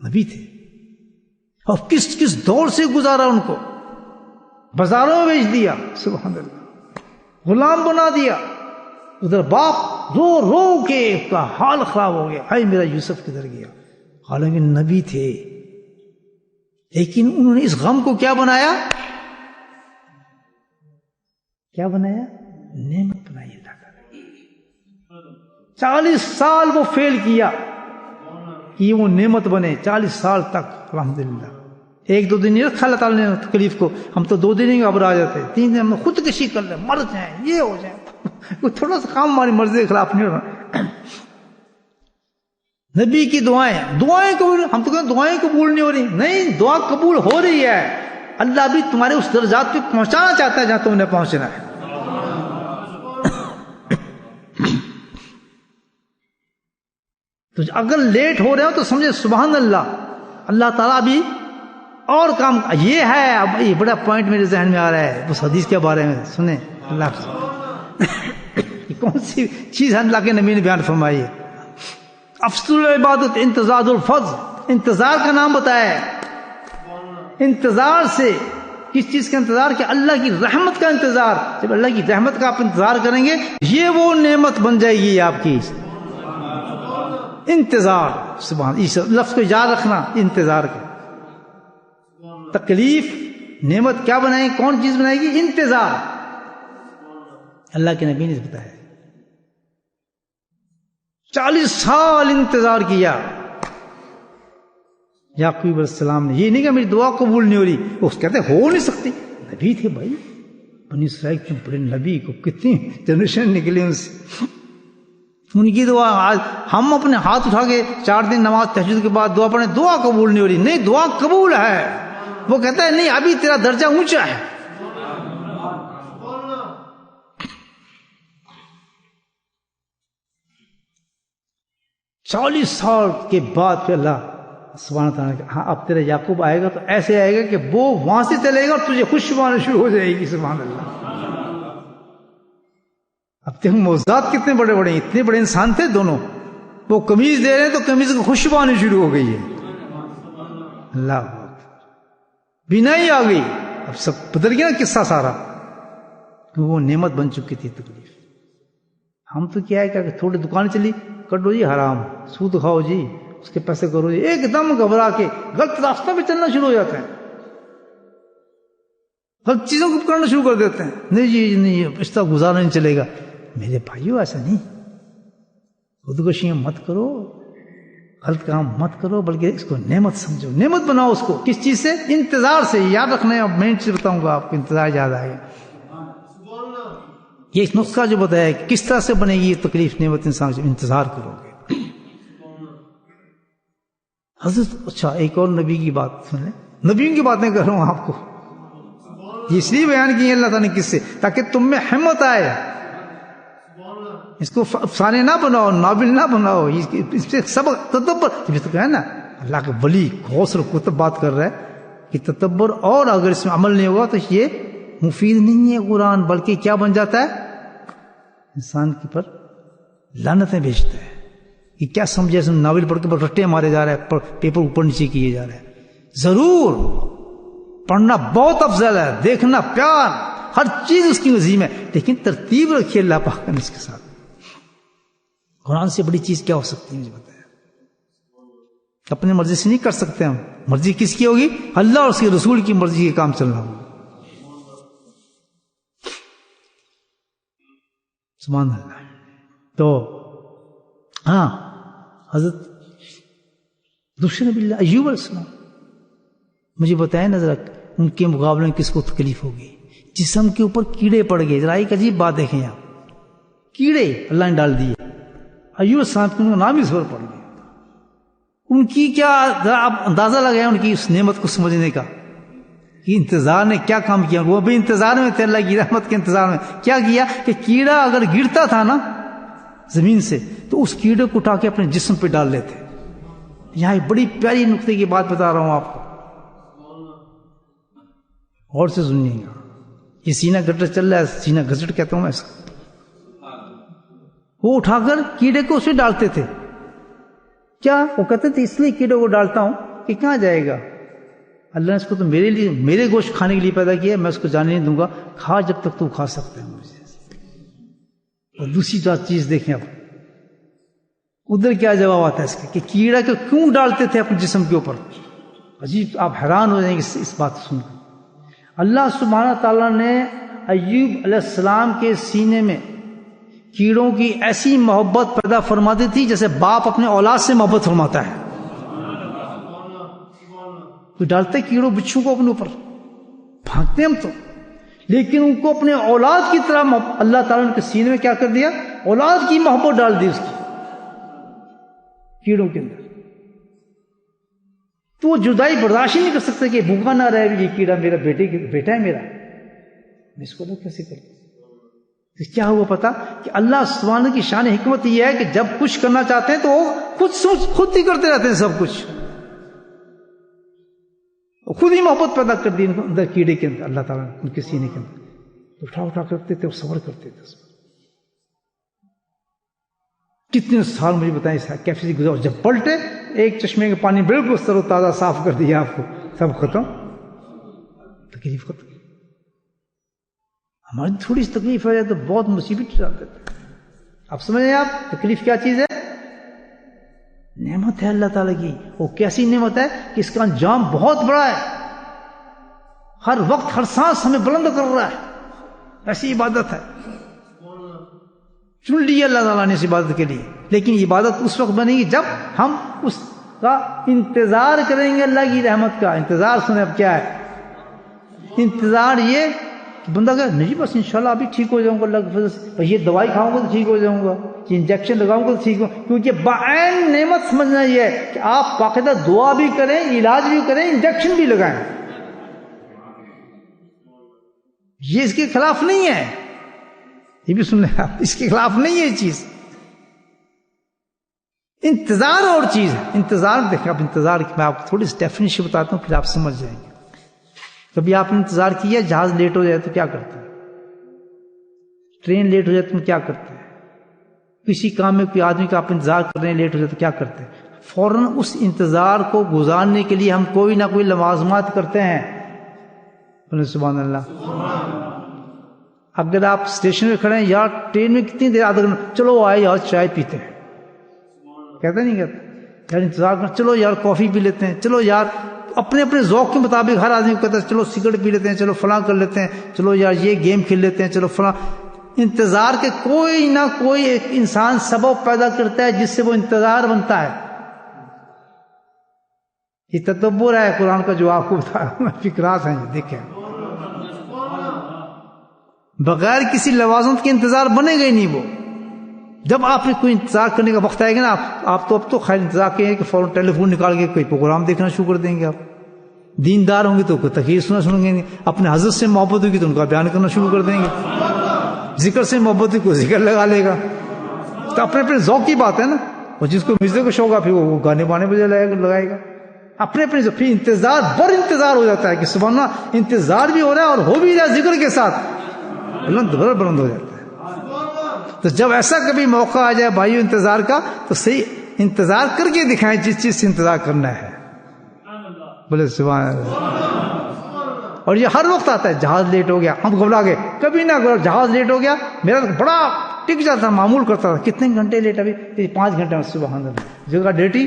نبی تھے، اور کس کس دور سے گزارا، ان کو بازاروں میں بیچ دیا. سبحان اللہ، غلام بنا دیا. ادھر باپ رو رو کے اس کا حال خراب ہو گیا، ہائے میرا یوسف کدھر گیا. حالانکہ نبی تھے، لیکن انہوں نے اس غم کو کیا بنایا؟ کیا بنایا؟ نعمت بنائی. اللہ کا 40 سال وہ فیل کیا کہ وہ نعمت بنے. 40 سال تک الحمدللہ. ایک دو دن نہیں رکھا اللہ تعالیٰ نے تکلیف کو. ہم تو 2 دن ہی گھبرا جاتے، 3 دن ہم خودکشی کر لیں، مر جائیں، یہ ہو جائیں. کوئی تھوڑا سا کام ہماری مرضی کے خلاف نہیں ہونا. نبی کی دعائیں قبول. ہم تو کہتے دعائیں قبول نہیں ہو رہی. نہیں، دعا قبول ہو رہی ہے. اللہ بھی تمہارے اس درجات پہ پہنچانا چاہتا ہے جہاں تم نے پہنچنا ہے. تو اگر لیٹ ہو رہے ہو تو سمجھے سبحان اللہ، اللہ تعالیٰ بھی اور کام. یہ ہے اب یہ بڑا پوائنٹ میرے ذہن میں آ رہا ہے اس حدیث کے بارے میں. سنیں اللہ یہ کون سی چیز ہے اللہ کے نبی نے بیان فرمائی ہے. افضل العبادت انتظار الفضل. انتظار کا نام بتایا ہے. انتظار سے کس چیز کا انتظار؟ کہ اللہ کی رحمت کا انتظار. جب اللہ کی رحمت کا آپ انتظار کریں گے، یہ وہ نعمت بن جائے گی آپ کی. انتظار، سبحان، اس لفظ کو یاد رکھنا، انتظار کا. تکلیف نعمت کیا بنائے گی؟ کون چیز بنائے گی؟ انتظار. اللہ کے نبی نے بتایا 40 سال انتظار کیا یعقوب علیہ السلام نے. یہ نہیں کہ میری دعا قبول نہیں ہو رہی، اس کہتے ہو نہیں سکتی. نبی تھے بھائی، بنی اسرائیل کے بڑے نبی کو کتنی جنریشن نکلی ان سے. ان کی دعا آج ہم اپنے ہاتھ اٹھا کے 4 دن نماز تہجد کے بعد دعا پڑھیں، دعا قبول نہیں ہو رہی. نہیں، دعا قبول ہے. وہ کہتا ہے نہیں، ابھی تیرا درجہ اونچا ہے. چالیس سال کے بعد پھر اللہ سبحانہ تعالیٰ نے کہا ہاں اب تیرا یعقوب آئے گا تو ایسے آئے گا کہ وہ وہاں سے چلے گا اور تجھے خوشبو آنا شروع ہو جائے گی. سبحان اللہ. اب دیکھو موضوعات کتنے بڑے بڑے ہیں، اتنے بڑے انسان تھے دونوں. وہ قمیض دے رہے ہیں تو قمیض کو خوشبو آنی شروع ہو گئی ہے. اللہ بنا ہی آ گئی. اب سب بدل گیا نا قصہ سارا، وہ نعمت بن چکی تھی تکلیف. ہم تو کیا ہے کہ تھوڑی دکان چلی، کٹو جی حرام، سود کھاؤ جی، اس کے پیسے کرو جی، ایک دم گھبرا کے غلط راستہ پہ چلنا شروع ہو جاتے ہیں، غلط چیزوں کو کرنا شروع کر دیتے ہیں. نہیں جی نہیں، اس طرح گزارا نہیں چلے گا. میرے بھائیو ایسا نہیں، خودکشیاں مت کرو، غلط کام مت کرو، بلکہ اس کو نعمت سمجھو. نعمت بناؤ اس کو. کس چیز سے؟ انتظار سے. یاد رکھنا ہے، اب میں چیز بتاؤں گا آپ کو، انتظار یاد آئے گا. یہ نسخہ جو بتایا کہ کس طرح سے بنے گی یہ تکلیف نعمت انسان سے، انتظار کرو گے. حضرت اچھا ایک اور نبی کی بات سن لیں. نبیوں کی باتیں کر رہا ہوں آپ کو، یہ اس لیے بیان کی ہے اللہ تعالیٰ نے کس سے، تاکہ تم میں ہمت آئے. اس کو افسانے نہ بناؤ، ناول نہ بناؤ، اس سے سبق تدبر. جب تو ہے نا اللہ کے ولی غوث کتب بات کر رہا ہے کہ تدبر، اور اگر اس میں عمل نہیں ہوگا تو یہ مفید نہیں ہے قرآن، بلکہ کیا بن جاتا ہے؟ انسان کے پر لعنتیں بھیجتا ہے. کہ کیا سمجھے اس ناول پڑھ کے رٹے مارے جا رہے ہیں، پیپر اوپر نیچے کیے جا رہے ہیں. ضرور پڑھنا بہت افضل ہے، دیکھنا پیار، ہر چیز اس کی عظیم ہے، لیکن ترتیب رکھیے اللہ پاک نے اس کے ساتھ. قرآن سے بڑی چیز کیا ہو سکتی ہے؟ مجھے بتایا. اپنی مرضی سے نہیں کر سکتے ہم. مرضی کس کی ہوگی؟ اللہ اور اس کے رسول کی مرضی کے کام چلنا ہوگا. سبحان اللہ. تو ہاں حضرت دوسرے نبی اللہ ایوب علیہ السلام، مجھے بتائیں نا ذرا ان کے مقابلے میں کس کو تکلیف ہوگی؟ جسم کے اوپر کیڑے پڑ گئے. ذرا ایک عجیب بات دیکھیں آپ، کیڑے اللہ نے ڈال دیے. ایوب علیہ السلام ان کا نام ہی زور پڑ گیا. ان کی کیا، ذرا آپ اندازہ لگائیں ان کی اس نعمت کو سمجھنے کا کہ انتظار نے کیا کام کیا. وہ بھی انتظار میں تھے، اللہ کی رحمت کے انتظار میں. کیا کیا کہ کیڑا اگر گرتا تھا نا زمین سے تو اس کیڑے کو اٹھا کے اپنے جسم پہ ڈال لیتے. یہاں ایک بڑی پیاری نقطے کی بات بتا رہا ہوں آپ کو، اور سے سنیے گا. یہ سینہ گٹر چل رہا ہے، سینہ گھسٹ کہتا ہوں میں اس کو. وہ اٹھا کر کیڑے کو اسے ڈالتے تھے. کیا وہ کہتے تھے اس لیے کیڑے کو ڈالتا ہوں کہ کہاں جائے گا، اللہ نے اس کو تو میرے لیے، میرے گوشت کھانے کے لیے پیدا کیا، میں اس کو جانے نہیں دوں گا، کھا جب تک تو کھا سکتے ہیں مجھے. اور دوسری چیز دیکھیں اب ادھر کیا جواب آتا ہے اس کے کہ کیڑا کو کیوں ڈالتے تھے اپنے جسم کے اوپر. عجیب، آپ حیران ہو جائیں گے اس بات سن کر. اللہ سبحانہ تعالیٰ نے ایوب علیہ السلام کے سینے میں کیڑوں کی ایسی محبت پیدا فرماتی تھی جیسے باپ اپنے اولاد سے محبت فرماتا ہے. کوئی ڈالتے کیڑوں بچھو کو اپنے اوپر، بھاگتے ہم تو، لیکن ان کو اپنے اولاد کی طرح اللہ تعالیٰ نے کے سینے میں کیا کر دیا؟ اولاد کی محبت ڈال دی اس کی کیڑوں کے اندر. تو وہ جدائی برداشت نہیں کر سکتے کہ بھوکا نہ رہے، یہ کیڑا میرا بیٹا ہے میرا، میں اس کو تو کیسے کروں. کیا ہوا پتا کہ اللہ سبحانہ کی شان حکمت یہ ہے کہ جب کچھ کرنا چاہتے ہیں تو وہ خود ہی کرتے رہتے ہیں سب کچھ. خود ہی محبت پیدا کر دی اندر کیڑے کے اندر اللہ تعالیٰ نے ان کے سینے کے اندر. اٹھا کرتے تھے اور صبر کرتے تھے. کتنے سال مجھے بتائیں کیفے سے گزار. جب پلٹے ایک چشمے کے پانی بالکل تر و تازہ صاف کر دیا آپ کو، سب ختم، تکلیف ختم. ہماری تھوڑی سی تکلیف ہو جائے تو بہت مصیبت ڈال دیتے ہیں. اب سمجھیں آپ تکلیف کیا چیز ہے؟ نعمت ہے اللہ تعالیٰ کی. وہ کیسی نعمت ہے کہ اس کا انجام بہت بڑا ہے. ہر وقت ہر سانس ہمیں بلند کر رہا ہے. ایسی عبادت ہے, چن لی اللہ تعالیٰ نے اس عبادت کے لیے. لیکن عبادت اس وقت بنے گی جب ہم اس کا انتظار کریں گے, اللہ کی رحمت کا انتظار. سنیں اب کیا ہے انتظار, یہ کہ بندہ کہ نہیں بس انشاءاللہ ابھی ٹھیک ہو جاؤں گا اللہ کے فضل سے, یہ دوائی کھاؤں گا تو ٹھیک ہو جاؤں گا, یہ انجیکشن لگاؤں گا تو ٹھیک ہو. کیونکہ بعین نعمت سمجھنا یہ ہے کہ آپ باقاعدہ دعا بھی کریں, علاج بھی کریں, انجیکشن بھی لگائیں. یہ اس کے خلاف نہیں ہے, یہ بھی سن لیں آپ, اس کے خلاف نہیں ہے یہ چیز. انتظار اور چیز ہے. انتظار دیکھیں آپ, انتظار میں آپ کو تھوڑی سی ڈیفینیشن بتاتا ہوں, پھر آپ سمجھ جائیں گے. کبھی آپ نے انتظار کیا جہاز لیٹ ہو جائے تو کیا کرتے ہیں, ٹرین لیٹ ہو جائے تو کیا کرتے ہیں, کسی کام میں کوئی آدمی کا آپ انتظار کر رہے ہیں لیٹ ہو جائے تو کیا کرتے ہیں؟ فوراً اس انتظار کو گزارنے کے لیے ہم کوئی نہ کوئی لوازمات کرتے ہیں. سبحان اللہ. اگر آپ اسٹیشن میں کھڑے ہیں, یار ٹرین میں کتنی دیر, آدھا گھنٹہ, چلو آئے یار چائے پیتے ہیں, کہتے نہیں کہتے یار انتظار کر, چلو یار کافی پی لیتے ہیں, چلو یار اپنے اپنے ذوق کے مطابق ہر آدمی کو کہتا ہے چلو سگریٹ پی لیتے ہیں, چلو فلاں کر لیتے ہیں, چلو یار یہ گیم کھیل لیتے ہیں, چلو فلاں. انتظار کے کوئی نہ کوئی ایک انسان سبب پیدا کرتا ہے جس سے وہ انتظار بنتا ہے. یہ تدبر ہے قرآن کا جو آپ کو بتایا, فکرات ہیں یہ دیکھیں. بغیر کسی لوازمات کے انتظار بنے گا ہی نہیں وہ. جب آپ کوئی انتظار کرنے کا وقت آئے گا نا, آپ تو اب تو خیر انتظار کریں کہ فوراً ٹیلی فون نکال کے کوئی پروگرام دیکھنا شروع کر دیں گے. آپ دیندار ہوں گے تو کوئی تقریر سنیں گے, اپنے حضرت سے محبت ہوگی تو ان کا بیان کرنا شروع کر دیں گے, ذکر سے محبت ہوگی کوئی ذکر لگا لے گا. تو اپنے اپنے ذوق کی بات ہے نا, اور جس کو میوزک کا شوق ہے پھر وہ گانے بانے بجے لگائے گا. اپنے اپنے پھر انتظار بر انتظار ہو جاتا ہے کہ سبحان اللہ انتظار بھی ہو رہا ہے اور ہو بھی رہا ہے ذکر کے ساتھ, بلند ہو جاتا ہے. تو جب ایسا کبھی موقع آ جائے بھائیو انتظار کا, تو صحیح انتظار کر کے دکھائیں جس چیز سے انتظار کرنا ہے. بولے سبحان اللہ. اور یہ ہر وقت آتا ہے, جہاز لیٹ ہو گیا ہم گھبرا گئے, کبھی نہ گھبراؤ. جہاز لیٹ ہو گیا, میرا تو بڑا ٹک جاتا, معمول کرتا تھا کتنے گھنٹے لیٹ, ابھی 5 گھنٹے. سبحان اللہ. جگہ ڈیٹی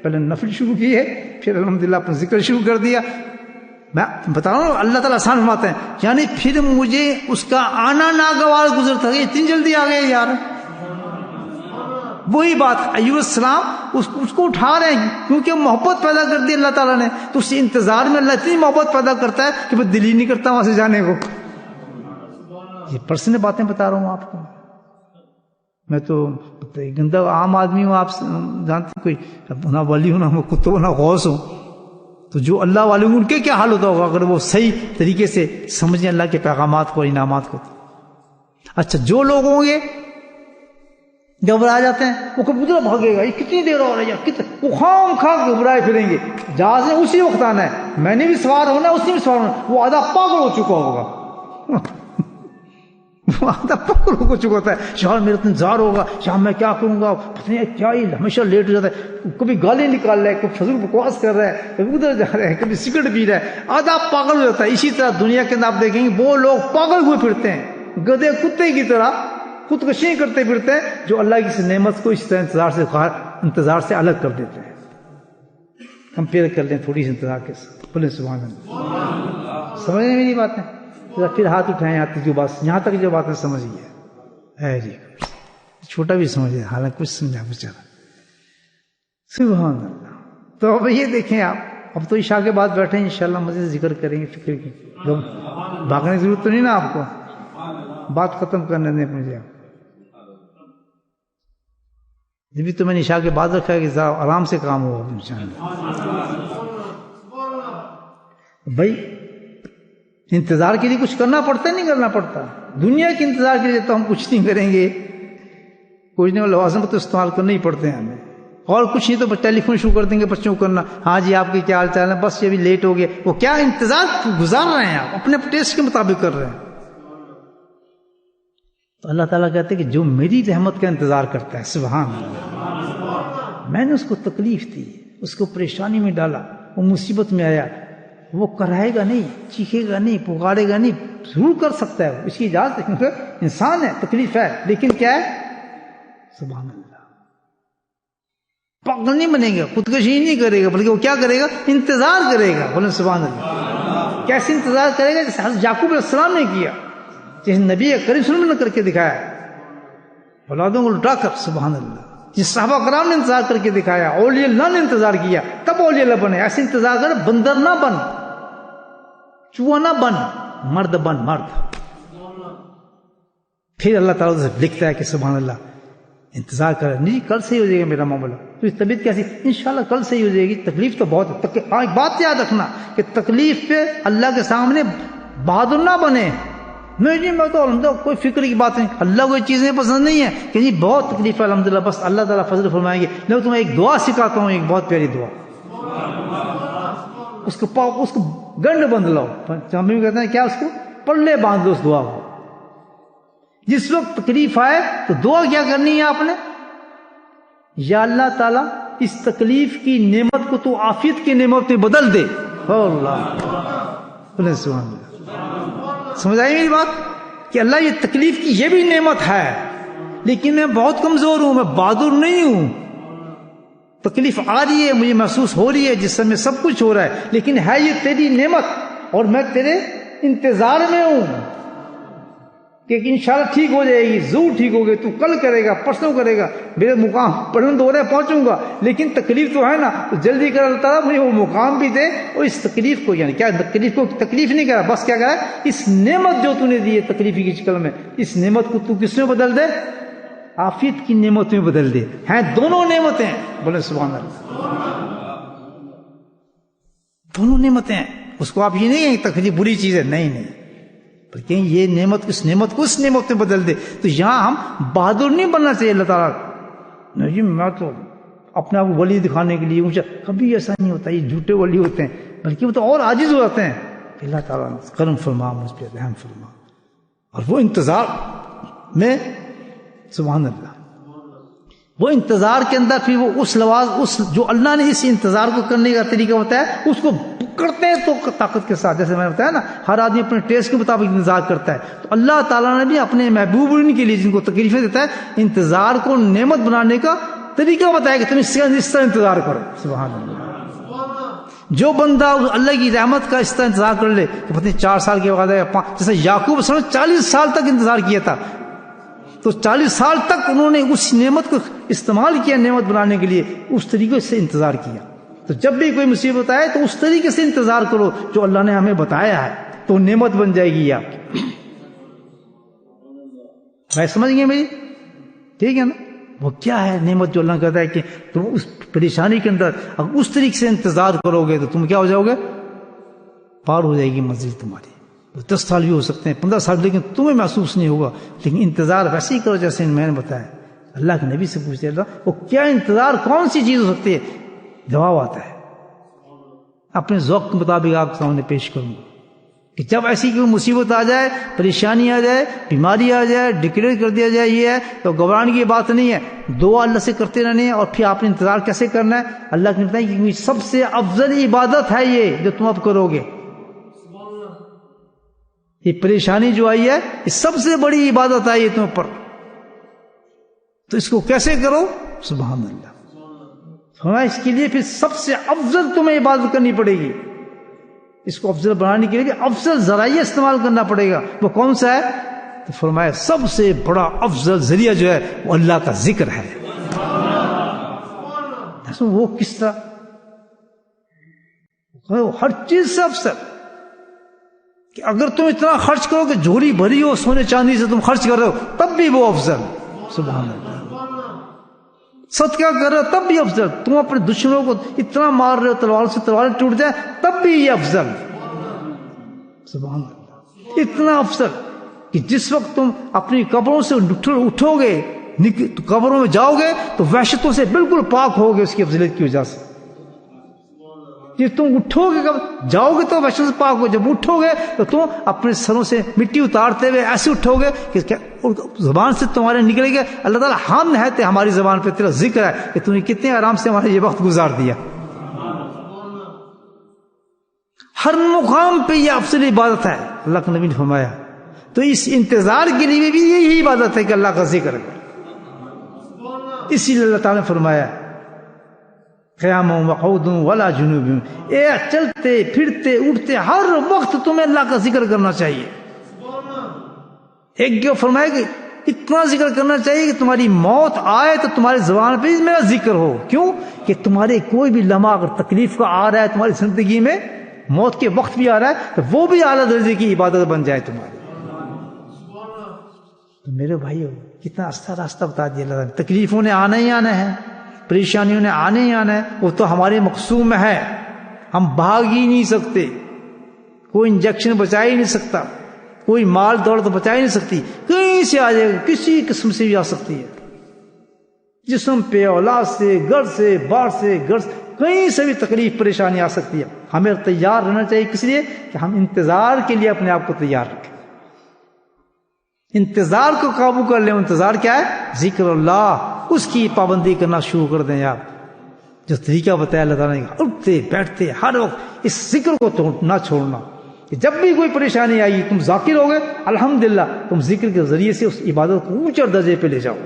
پہلے نفل شروع کی ہے, پھر الحمدللہ اپنا ذکر شروع کر دیا. میں بتا رہا ہوں اللہ تعالیٰ آسان فرماتے ہیں, یعنی پھر مجھے اس کا آنا ناگوار گزرتا ہے, اتنی جلدی آ گئے یار. وہی بات ایوب السلام اس کو اٹھا رہے ہیں کیونکہ محبت پیدا کر دی اللہ تعالیٰ نے, تو اس انتظار میں اللہ اتنی محبت پیدا کرتا ہے کہ وہ دل ہی نہیں کرتا وہاں سے جانے کو. یہ پرسنل باتیں بتا رہا ہوں آپ کو, میں تو گندا عام آدمی ہوں, آپ جانتے کوئی نہ ولی ہوں نہ کتب نہ غوث ہوں. تو جو اللہ والے ہوں ان کے کیا حال ہوتا ہوگا اگر وہ صحیح طریقے سے سمجھیں اللہ کے پیغامات کو اور انعامات کو. اچھا جو لوگ ہوں گے گھبرا جاتے ہیں, وہ کبوتر بھاگے گا, یہ کتنی دیر ہو رہی ہے, وہ خام خواہ گھبرائے پھریں گے. جہاز نے اسی وقت آنا ہے, میں نے بھی سوار ہونا, اسی میں سوار ہونا. وہ آدھا پاگل ہو چکا ہوگا, وہ آدھا پاگل ہو چکا ہوتا ہے. شاید میرا انتظار ہوگا, شاید میں کیا کروں گا, پتہ نہیں کیا, ہی ہمیشہ لیٹ ہو جاتا ہے. کبھی گالی نکال رہا ہے, کبھی فضول بکواس کر رہا ہے, کبھی ادھر جا رہا ہے, کبھی سگریٹ پی رہا ہے, آدھا پاگل ہو جاتا ہے. اسی طرح دنیا کے اندر آپ دیکھیں گے وہ لوگ پاگل ہوئے پھرتے ہیں, گدھے کتے کی طرح خودکشی کرتے پھرتے ہیں, جو اللہ کی نعمت کو اس طرح انتظار سے الگ کر دیتے ہیں. کمپیئر کر لیں تھوڑی سی انتظار کے ساتھ. بولے سبحان اللہ. سمجھنے میری بات ہے, پھر ہاتھ اٹھائیں یہاں تک جو بات, یہاں تک جو باتیں سمجھیے ہے جی, چھوٹا بھی سمجھے, حالانکہ کچھ سمجھا بیچارہ. سبحان اللہ. تو اب یہ دیکھیں آپ, اب تو عشاء کے بعد بیٹھے انشاءاللہ مزید ذکر کریں گے. فکر کی بھاگنے کی ضرورت تو نہیں نا آپ کو, بات ختم کرنے دیں مجھے. جبھی تو میں نے عشاء کے بعد رکھا ہے کہ آرام سے کام ہو بھائی. انتظار کے لیے کچھ کرنا پڑتا ہے, نہیں کرنا پڑتا. دنیا کے انتظار کے لیے تو ہم کچھ نہیں کریں گے, کچھ نہیں, لوازم تو استعمال کرنا ہی پڑتے ہیں ہمیں. اور کچھ نہیں تو ٹیلی فون شروع کر دیں گے بچوں کو کرنا, ہاں جی آپ کے کیا حال چال ہے, بس یہ بھی لیٹ ہو گیا. وہ کیا انتظار گزار رہے ہیں, آپ اپنے ٹیسٹ کے مطابق کر رہے ہیں. تو اللہ تعالیٰ کہتے ہیں کہ جو میری رحمت کا انتظار کرتا ہے, سبحان اللہ, میں نے اس کو تکلیف دی, اس کو پریشانی میں ڈالا, وہ مصیبت میں آیا, وہ کرائے گا نہیں, چیخے گا نہیں, پکارے گا نہیں, ضرور کر سکتا ہے, اس کی اجازت ہے کیونکہ انسان ہے, تکلیف ہے, لیکن کیا ہے, سبحان اللہ, پاگل نہیں بنے گا, خودکشی نہیں کرے گا, بلکہ وہ کیا کرے گا, انتظار کرے گا. بولے سبحان اللہ. کیسے انتظار کرے گا؟ جیسے حضرت یعقوب علیہ السلام نے کیا، جیسے نبی کریم صلی اللہ علیہ وسلم نے کر کے دکھایا اولادوں کو لٹا کر، سبحان اللہ، جس صحابہ کرام نے انتظار کر کے دکھایا، اولیاء اللہ نے انتظار کیا، تب اولیاء اللہ بنے۔ ایسے انتظار کر، بندر نہ بن، چوہا نہ بن، مرد بن، مرد۔ پھر اللہ تعالیٰ سے لکھتا ہے کہ سبحان اللہ انتظار کر، نہیں کل سے ہی ہو جائے گا میرا معاملہ، تو طبیعت کیسی؟ انشاءاللہ کل سے ہی ہو جائے گی، تکلیف تو بہت ہے۔ ہاں ایک بات یاد رکھنا کہ تکلیف پہ اللہ کے سامنے بہادر نہ بنے، نہیں جی میں تو الحمدللہ کوئی فکر کی بات نہیں، اللہ کو یہ چیزیں پسند نہیں ہے کہ جی بہت تکلیف ہے الحمدللہ، بس اللہ تعالیٰ فضل فرمائیں گے۔ میں تمہیں ایک دعا سکھاتا ہوں، ایک بہت پیاری دعا، اس کو گنڈ بند لو، ہم کہتے ہیں کیا، اس کو پلے باندھ دو اس دعا کو۔ جس وقت تکلیف آئے تو دعا کیا کرنی ہے آپ نے؟ یا اللہ تعالیٰ اس تکلیف کی نعمت کو تو عافیت کی نعمت میں بدل دے۔ اللہ سبحان اللہ، سمجھ آئی میری بات کہ اللہ یہ تکلیف کی یہ بھی نعمت ہے، لیکن میں بہت کمزور ہوں، میں بہادر نہیں ہوں، تکلیف آ رہی ہے، مجھے محسوس ہو رہی ہے، جسم میں سب کچھ ہو رہا ہے، لیکن ہے یہ تیری نعمت اور میں تیرے انتظار میں ہوں کہ انشاءاللہ ٹھیک ہو جائے گی، ضرور ٹھیک ہوگی، تو کل کرے گا، پرسوں کرے گا، میرے مقام بلند ہو رہے پہنچوں گا، لیکن تکلیف تو ہے نا، تو جلدی کر اللہ تعالیٰ مجھے وہ مقام بھی دے، اور اس تکلیف کو، یعنی کیا تکلیف کو تکلیف نہیں کرا، بس کیا کرا، اس نعمت جو تو نے دی ہے تکلیفی کی شکل میں، اس نعمت کو تو کس میں بدل دے؟ عافیت کی نعمت میں بدل دے۔ ہیں دونوں نعمتیں، بولے سبحان اللہ، دونوں نعمتیں، اس کو آپ یہ نہیں ہے تکلیف بری چیز ہے، نہیں، بلکہ یہ نعمت اس نعمت کو اس نعمت میں بدل دے۔ تو یہاں ہم بہادر نہیں بننا چاہیے اللہ تعالیٰ، نہیں جی میں تو اپنے آپ کو ولی دکھانے کے لیے اونچا، کبھی ایسا نہیں ہوتا، یہ جھوٹے ولی ہوتے ہیں، بلکہ وہ تو اور عاجز ہو جاتے ہیں۔ اللہ تعالیٰ کرم فرما، مجھ پہ رحم فرما، اور وہ انتظار میں سبحان اللہ، وہ انتظار کے اندر پھر وہ اس لواز، اس جو اللہ نے اس انتظار کو کرنے کا طریقہ بتایا، اس کو کرتے ہیں تو طاقت کے ساتھ، جیسے میں نے بتایا نا، ہر آدمی اپنے ٹیسٹ کے مطابق انتظار کرتا ہے، تو اللہ تعالیٰ نے بھی اپنے محبوب کے لیے جن کو تکلیفیں دیتا ہے، انتظار کو نعمت بنانے کا طریقہ بتایا کہ تم اس طرح انتظار کرو۔ سبحان اللہ، جو بندہ اللہ کی رحمت کا اس طرح انتظار کر لے کہ پتہ نہیں 4 سال کے بعد، جیسے یعقوب علیہ السلام 40 سال تک انتظار کیا تھا، تو 40 سال تک انہوں نے اس نعمت کو استعمال کیا، نعمت بنانے کے لیے اس طریقے سے انتظار کیا۔ تو جب بھی کوئی مصیبت آئے تو اس طریقے سے انتظار کرو جو اللہ نے ہمیں بتایا ہے، تو نعمت بن جائے گی آپ کی۔ میں سمجھ گئے میری؟ ٹھیک ہے نا؟ وہ کیا ہے نعمت جو اللہ کہتا ہے کہ تم اس پریشانی کے اندر اگر اس طریقے سے انتظار کرو گے تو تم کیا ہو جاؤ گے؟ پار ہو جائے گی منزل تمہاری۔ 10 سال بھی ہو سکتے ہیں، 15 سال، لیکن تمہیں محسوس نہیں ہوگا، لیکن انتظار ویسے ہی کرو جیسے میں نے بتایا۔ اللہ کے نبی سے پوچھتے اللہ وہ کیا انتظار، کون سی چیز ہو سکتی ہے؟ جواب آتا ہے، اپنے ذوق کے مطابق آپ کے سامنے پیش کروں گا کہ جب ایسی کوئی مصیبت آ جائے، پریشانی آ جائے، بیماری آ جائے، ڈکلیئر کر دیا جائے یہ ہے، تو گھبرانے کی بات نہیں ہے، دعا اللہ سے کرتے رہنے، اور پھر آپ نے انتظار کیسے کرنا ہے؟ اللہ کے بتائیں کہ سب سے افضل عبادت ہے یہ جو تم اب کرو گے۔ یہ پریشانی جو آئی ہے یہ سب سے بڑی عبادت آئی ہے تم پر، تو اس کو کیسے کرو؟ سبحان اللہ، اس کے لیے پھر سب سے افضل تمہیں عبادت کرنی پڑے گی، اس کو افضل بنانے کے لیے افضل ذرائع استعمال کرنا پڑے گا۔ وہ کون سا ہے؟ تو فرمایا سب سے بڑا افضل ذریعہ جو ہے وہ اللہ کا ذکر ہے۔ وہ کس طرح؟ ہر چیز سے افضل، کہ اگر تم اتنا خرچ کرو کہ جھولی بھری ہو سونے چاندی سے تم خرچ کر رہے ہو تب بھی وہ افضل۔ سبحان اللہ، صدقہ کر رہے ہو تب بھی افضل، تم اپنے دشمنوں کو اتنا مار رہے ہو تلوار سے تلواریں ٹوٹ جائے تب بھی یہ افضل۔ سبحان اللہ، اتنا افضل کہ جس وقت تم اپنی قبروں سے اٹھو گے، قبروں میں جاؤ گے تو وحشتوں سے بالکل پاک ہوگے اس کی افضلیت کی وجہ سے۔ جب تم اٹھو گے، جاؤ گے تو وحشت سے پاک ہو، جب اٹھو گے تو تم اپنے سروں سے مٹی اتارتے ہوئے ایسے اٹھو گے کہ زبان سے تمہارے نکلے گا اللہ تعالیٰ حمد ہے ہماری زبان پہ تیرا ذکر ہے کہ تم نے کتنے آرام سے ہمارا یہ وقت گزار دیا۔ ہر مقام پہ یہ افضل عبادت ہے، اللہ کے نبی نے فرمایا۔ تو اس انتظار کے لیے بھی یہی عبادت ہے کہ اللہ کا ذکر ہے، اسی لیے اللہ تعالیٰ نے فرمایا قیام وقعود ولا جنوب، اے چلتے پھرتے اٹھتے ہر وقت تمہیں اللہ کا ذکر کرنا چاہیے. ایک جو فرمایا کہ اتنا ذکر کرنا چاہیے کہ تمہاری موت آئے تو تمہاری زبان پہ میرا ذکر ہو. کیوں کہ تمہارے کوئی بھی لمحہ اگر تکلیف کا آ رہا ہے تمہاری زندگی میں، موت کے وقت بھی آ رہا ہے، تو وہ بھی اعلیٰ درجے کی عبادت بن جائے تمہاری. تو میرے بھائیو کتنا راستہ راستہ بتا دیا اللہ تعالیٰ. تکلیفوں نے آنا ہی آنا ہے، پریشانیوں نے آنے ہی آنا ہے، وہ تو ہمارے مقسوم میں ہے، ہم بھاگ ہی نہیں سکتے. کوئی انجیکشن بچا ہی نہیں سکتا، کوئی مال دولت بچا ہی نہیں سکتی، کہیں سے آ جائے گا، کسی قسم سے بھی آ سکتی ہے. جسم پہ، اولاد سے، گھر سے، باہر سے، گھر سے، کہیں سے بھی تکلیف پریشانی آ سکتی ہے. ہمیں تیار رہنا چاہیے، کس لیے کہ ہم انتظار کے لیے اپنے آپ کو تیار رکھیں. انتظار کو قابو کر لیں. انتظار کیا ہے؟ ذکر اللہ. اس کی پابندی کرنا شروع کر دیں آپ. جو طریقہ بتایا اللہ تعالیٰ نے، اٹھتے بیٹھتے ہر وقت اس ذکر کو نہ چھوڑنا. کہ جب بھی کوئی پریشانی آئی تم ذاکر ہو گئے، الحمدللہ تم ذکر کے ذریعے سے اس عبادت کو اونچے درجے پہ لے جاؤ.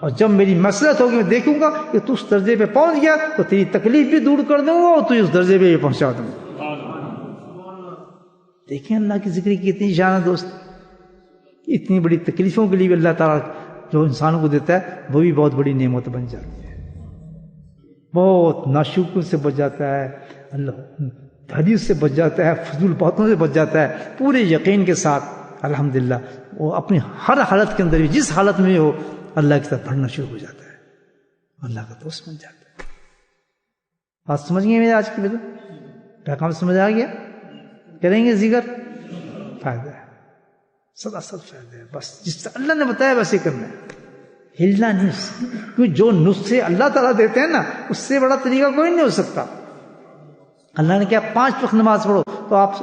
اور جب میری مسلحت ہوگی میں دیکھوں گا کہ تو اس درجے پہ پہنچ گیا تو تیری تکلیف بھی دور کر دوں گا اور تجھے اس درجے پہ بھی پہنچا دوں گا. دیکھیں اللہ کی ذکر کی کتنی شان ہے دوست. اتنی بڑی تکلیفوں کے لیے بھی اللہ تعالیٰ جو انسانوں کو دیتا ہے وہ بھی بہت بڑی نعمت بن جاتی ہے. بہت ناشکر سے بچ جاتا ہے، اللہ حدیث سے بچ جاتا ہے، فضول باتوں سے بچ جاتا ہے، پورے یقین کے ساتھ الحمدللہ وہ اپنی ہر حالت کے اندر بھی جس حالت میں ہو اللہ کی طرف بڑھنا شروع ہو جاتا ہے، اللہ کا دوست بن جاتا ہے. بات سمجھ گئے میرے آج کی وجہ؟ پیغام سمجھ آ گیا؟ کریں گے ذکر، فائدہ ہے، سراسر فائدہ ہے. بس جس سے اللہ نے بتایا ویسے کرنا ہے، ہلنا نہیں. کیونکہ جو نسخے اللہ تعالیٰ دیتے ہیں نا، اس سے بڑا طریقہ کوئی نہیں ہو سکتا. اللہ نے کیا 5 وقت نماز پڑھو، تو آپ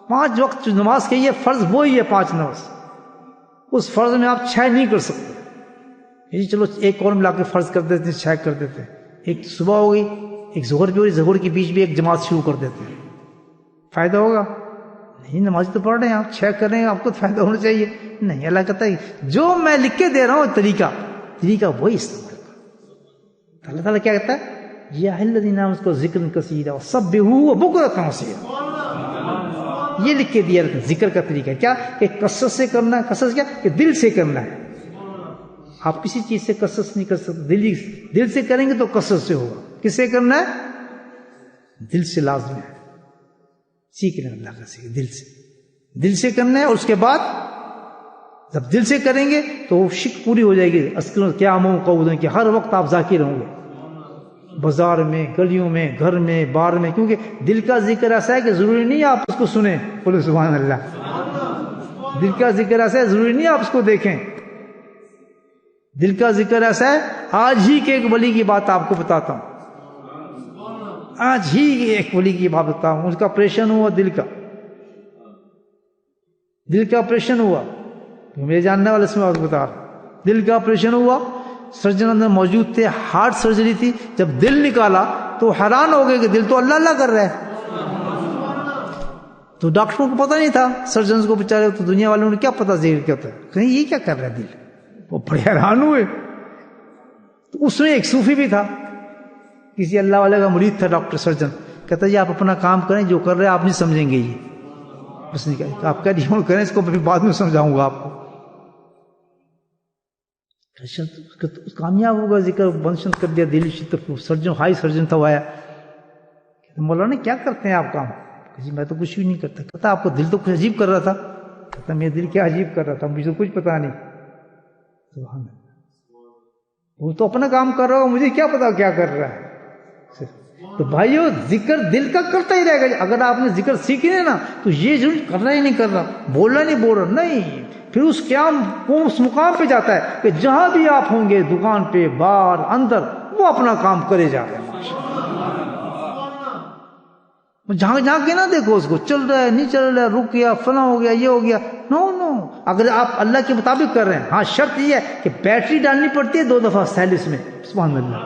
5 وقت جو نماز کہی ہے فرض وہی ہے 5 نماز. اس فرض میں آپ 6 نہیں کر سکتے. جی چلو ایک اور ملا کے فرض کر دیتے ہیں، 6 کر دیتے ہیں. ایک صبح ہو گئی، ایک ظہر بھی ہو گئی، ظہر کے بیچ بھی ایک جماعت شروع کر دیتے ہیں. فائدہ ہوگا نہیں؟ نماز تو پڑھ رہے ہیں آپ، 6 کر رہے ہیں، آپ کو فائدہ ہونا چاہیے. نہیں، اللہ کہتا ہے جو میں لکھ کے دے رہا ہوں طریقہ وہی استعمال کرو. اللہ تعالیٰ کیا کہتا ہے؟ یا الذین آمنوا اذکروا ذکرا کثیرا وسبحوہ بکرۃ واصیلا. یہ لکھ کے دیا ذکر کا طریقہ کیا کہ کثرت سے کرنا ہے. کثرت کیا کہ دل سے کرنا ہے. آپ کسی چیز سے کثرت نہیں کر سکتے، دل سے کریں گے تو کثرت سے ہوگا. کس سے کرنا ہے؟ دل سے لازم ہے. سیکھنا اللہ کا سیکھ، دل سے کرنا ہے. اور اس کے بعد جب دل سے کریں گے تو وہ شک پوری ہو جائے گی. اذکر قیام وقعود کہ ہر وقت آپ ذاکر ہوں گے، بازار میں، گلیوں میں، گھر میں، بار میں. کیونکہ دل کا ذکر ایسا ہے کہ ضروری نہیں آپ اس کو سنیں. بولے سبحان اللہ. دل کا ذکر ایسا ہے ضروری نہیں آپ اس کو دیکھیں. دل کا ذکر ایسا ہے، آج ہی کے ایک ولی کی بات آپ کو بتاتا ہوں. آج ہی ایک ولی کی بات بتاتا ہوں. اس کا آپریشن ہوا، دل کا آپریشن ہوا. میرے جاننے والے سے میں بتا رہا ہوں. دل کا آپریشن ہوا، سرجن اندر موجود تھے، ہارٹ سرجری تھی. جب دل نکالا تو حیران ہو گئے کہ دل تو اللہ اللہ کر رہا ہے. تو ڈاکٹروں کو پتہ نہیں تھا، سرجنز کو بیچارے، تو دنیا والوں نے کیا پتہ ذکر کیا تھا، کہیں یہ کیا کر رہا ہے دل. وہ بڑے حیران ہوئے. تو اس میں ایک صوفی بھی تھا، کسی اللہ والے کا مرید تھا، ڈاکٹر سرجن. کہتا جی آپ اپنا کام کریں، جو کر رہے ہیں آپ نہیں سمجھیں گے. یہ بس نہیں کہا، آپ کیا نہیں کریں، اس کو پھر بعد میں سمجھاؤں گا آپ کو. کامیاب ہوگا، ذکر بند کر دیا. دل سرجن، ہائی سرجن تھا وہ آیا. مولانا کیا کرتے ہیں آپ کام؟ جی میں تو کچھ بھی نہیں کرتا. کہتا آپ کو دل تو کچھ عجیب کر رہا تھا. کہتا میرا دل کیا عجیب کر رہا تھا، مجھے تو کچھ پتا نہیں. سبحان اللہ. وہ تو اپنا کام کر رہا ہو، مجھے کیا پتا کیا کر رہا ہے. تو بھائیو ذکر دل کا کرتا ہی رہے گا. اگر آپ نے ذکر سیکھی ہے نا تو یہ ضرور کرنا ہی نہیں کرنا، بولنا نہیں بول رہا نہیں. پھر اس قیام وہ اس مقام پہ جاتا ہے کہ جہاں بھی آپ ہوں گے، دکان پہ، باہر، اندر، وہ اپنا کام کرے جا رہے ہیں. جہاں جہاں کے نہ دیکھو اس کو، چل رہا ہے نہیں چل رہا ہے، رک گیا، فلاں ہو گیا، یہ ہو گیا. نو اگر آپ اللہ کے مطابق کر رہے ہیں، ہاں شرط یہ ہے کہ بیٹری ڈالنی پڑتی ہے 2 دفعہ سیلس میں. سبحان اللہ.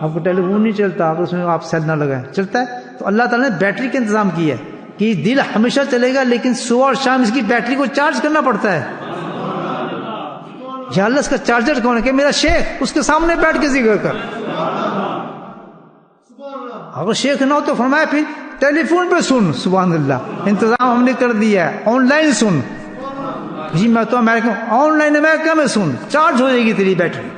آپ کو ٹیلی فون نہیں چلتا اگر اس میں آپ سیل نہ لگائیں. چلتا ہے تو اللہ تعالیٰ نے بیٹری کا انتظام کیا ہے کہ دل ہمیشہ چلے گا، لیکن صبح اور شام اس کی بیٹری کو چارج کرنا پڑتا ہے. یا اللہ اس کا چارجر کون ہے؟ کہ میرا شیخ، اس کے سامنے بیٹھ کے ذکر کر. اگر شیخ نہ ہو تو فرمایا پھر ٹیلی فون پہ سن. سبحان اللہ, انتظام ہم نے کر دیا ہے, آن لائن سن. جی میں تو امریکہ آن لائن امریکہ میں سن, چارج ہو جائے گی تیری بیٹری.